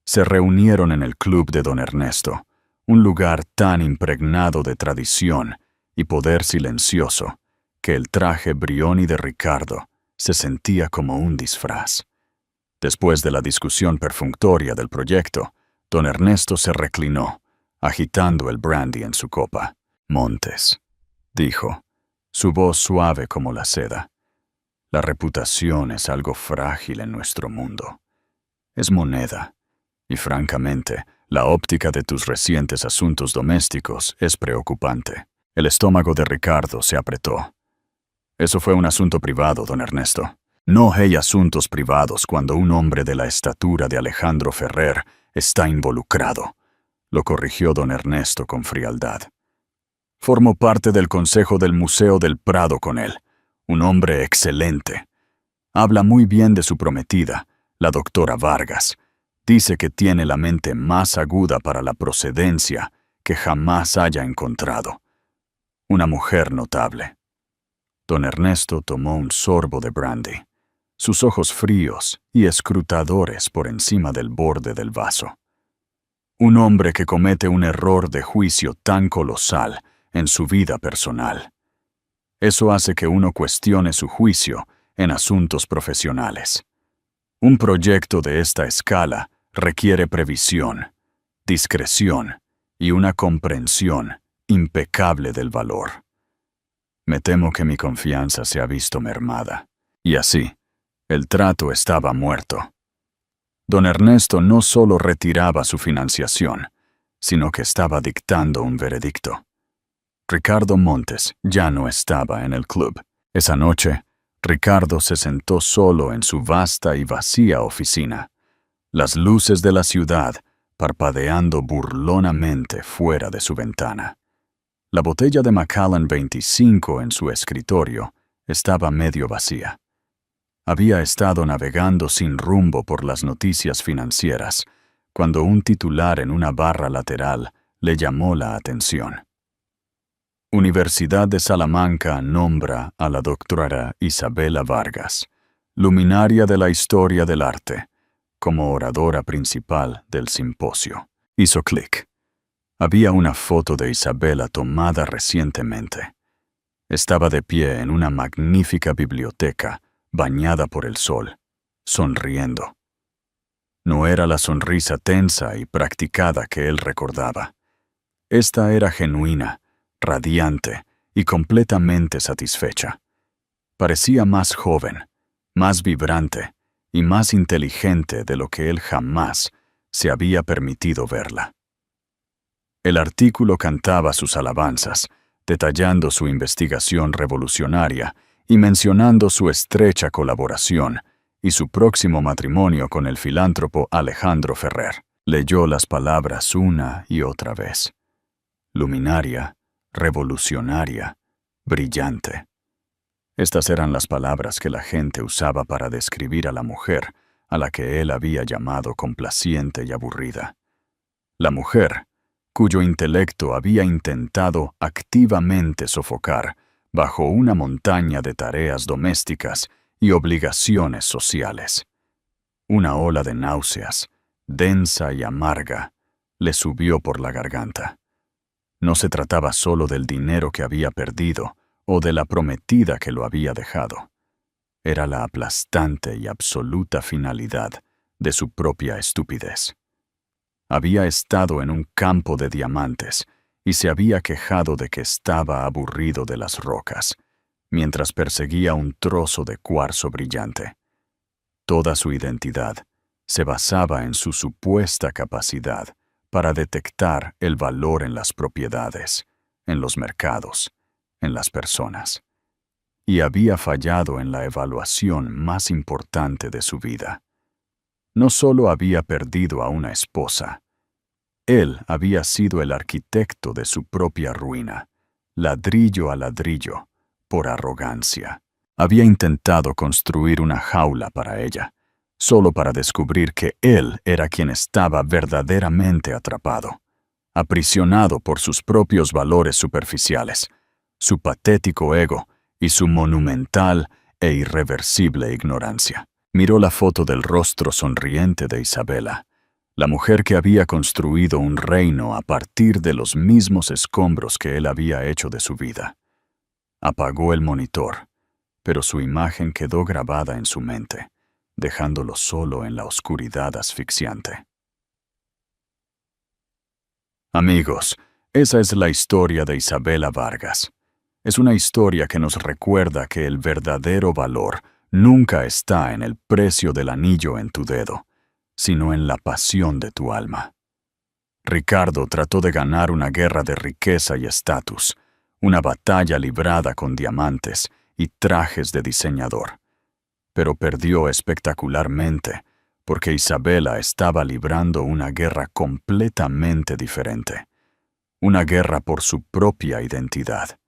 Se reunieron en el club de Don Ernesto, un lugar tan impregnado de tradición y poder silencioso que el traje Brioni de Ricardo se sentía como un disfraz. Después de la discusión perfunctoria del proyecto, Don Ernesto se reclinó, agitando el brandy en su copa. «Montes», dijo, su voz suave como la seda. «La reputación es algo frágil en nuestro mundo. Es moneda. Y francamente, la óptica de tus recientes asuntos domésticos es preocupante». El estómago de Ricardo se apretó. «Eso fue un asunto privado, don Ernesto. No hay asuntos privados cuando un hombre de la estatura de Alejandro Ferrer está involucrado», lo corrigió don Ernesto con frialdad. «Formó parte del consejo del Museo del Prado con él. Un hombre excelente. Habla muy bien de su prometida, la doctora Vargas. Dice que tiene la mente más aguda para la procedencia que jamás haya encontrado. Una mujer notable». Don Ernesto tomó un sorbo de brandy, sus ojos fríos y escrutadores por encima del borde del vaso. Un hombre que comete un error de juicio tan colosal en su vida personal. Eso hace que uno cuestione su juicio en asuntos profesionales. Un proyecto de esta escala requiere previsión, discreción y una comprensión impecable del valor. Me temo que mi confianza se ha visto mermada. Y así, el trato estaba muerto. Don Ernesto no solo retiraba su financiación, sino que estaba dictando un veredicto. Ricardo Montes ya no estaba en el club. Esa noche, Ricardo se sentó solo en su vasta y vacía oficina, las luces de la ciudad parpadeando burlonamente fuera de su ventana. La botella de Macallan 25 en su escritorio estaba medio vacía. Había estado navegando sin rumbo por las noticias financieras, cuando un titular en una barra lateral le llamó la atención. Universidad de Salamanca nombra a la doctora Isabela Vargas, luminaria de la historia del arte, como oradora principal del simposio. Hizo clic. Había una foto de Isabela tomada recientemente. Estaba de pie en una magnífica biblioteca, bañada por el sol, sonriendo. No era la sonrisa tensa y practicada que él recordaba. Esta era genuina, radiante y completamente satisfecha. Parecía más joven, más vibrante y más inteligente de lo que él jamás se había permitido verla. El artículo cantaba sus alabanzas, detallando su investigación revolucionaria y mencionando su estrecha colaboración y su próximo matrimonio con el filántropo Alejandro Ferrer. Leyó las palabras una y otra vez. Luminaria, revolucionaria, brillante. Estas eran las palabras que la gente usaba para describir a la mujer a la que él había llamado complaciente y aburrida. La mujer cuyo intelecto había intentado activamente sofocar bajo una montaña de tareas domésticas y obligaciones sociales. Una ola de náuseas, densa y amarga, le subió por la garganta. No se trataba solo del dinero que había perdido o de la prometida que lo había dejado. Era la aplastante y absoluta finalidad de su propia estupidez. Había estado en un campo de diamantes y se había quejado de que estaba aburrido de las rocas, mientras perseguía un trozo de cuarzo brillante. Toda su identidad se basaba en su supuesta capacidad para detectar el valor en las propiedades, en los mercados, en las personas. Y había fallado en la evaluación más importante de su vida. No solo había perdido a una esposa, él había sido el arquitecto de su propia ruina, ladrillo a ladrillo, por arrogancia. Había intentado construir una jaula para ella, solo para descubrir que él era quien estaba verdaderamente atrapado, aprisionado por sus propios valores superficiales, su patético ego y su monumental e irreversible ignorancia. Miró la foto del rostro sonriente de Isabela, la mujer que había construido un reino a partir de los mismos escombros que él había hecho de su vida. Apagó el monitor, pero su imagen quedó grabada en su mente, dejándolo solo en la oscuridad asfixiante. Amigos, esa es la historia de Isabela Vargas. Es una historia que nos recuerda que el verdadero valor nunca está en el precio del anillo en tu dedo, sino en la pasión de tu alma. Ricardo trató de ganar una guerra de riqueza y estatus, una batalla librada con diamantes y trajes de diseñador, pero perdió espectacularmente porque Isabela estaba librando una guerra completamente diferente, una guerra por su propia identidad.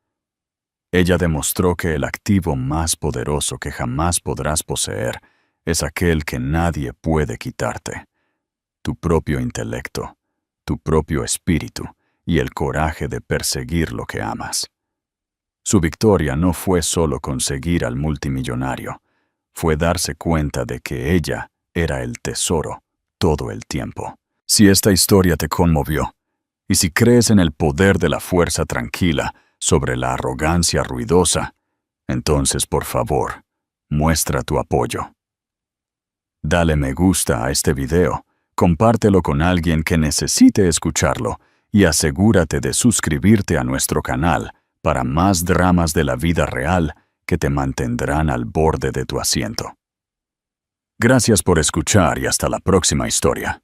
Ella demostró que el activo más poderoso que jamás podrás poseer es aquel que nadie puede quitarte: tu propio intelecto, tu propio espíritu y el coraje de perseguir lo que amas. Su victoria no fue solo conseguir al multimillonario, fue darse cuenta de que ella era el tesoro todo el tiempo. Si esta historia te conmovió, y si crees en el poder de la fuerza tranquila sobre la arrogancia ruidosa, entonces por favor, muestra tu apoyo. Dale me gusta a este video, compártelo con alguien que necesite escucharlo y asegúrate de suscribirte a nuestro canal para más dramas de la vida real que te mantendrán al borde de tu asiento. Gracias por escuchar y hasta la próxima historia.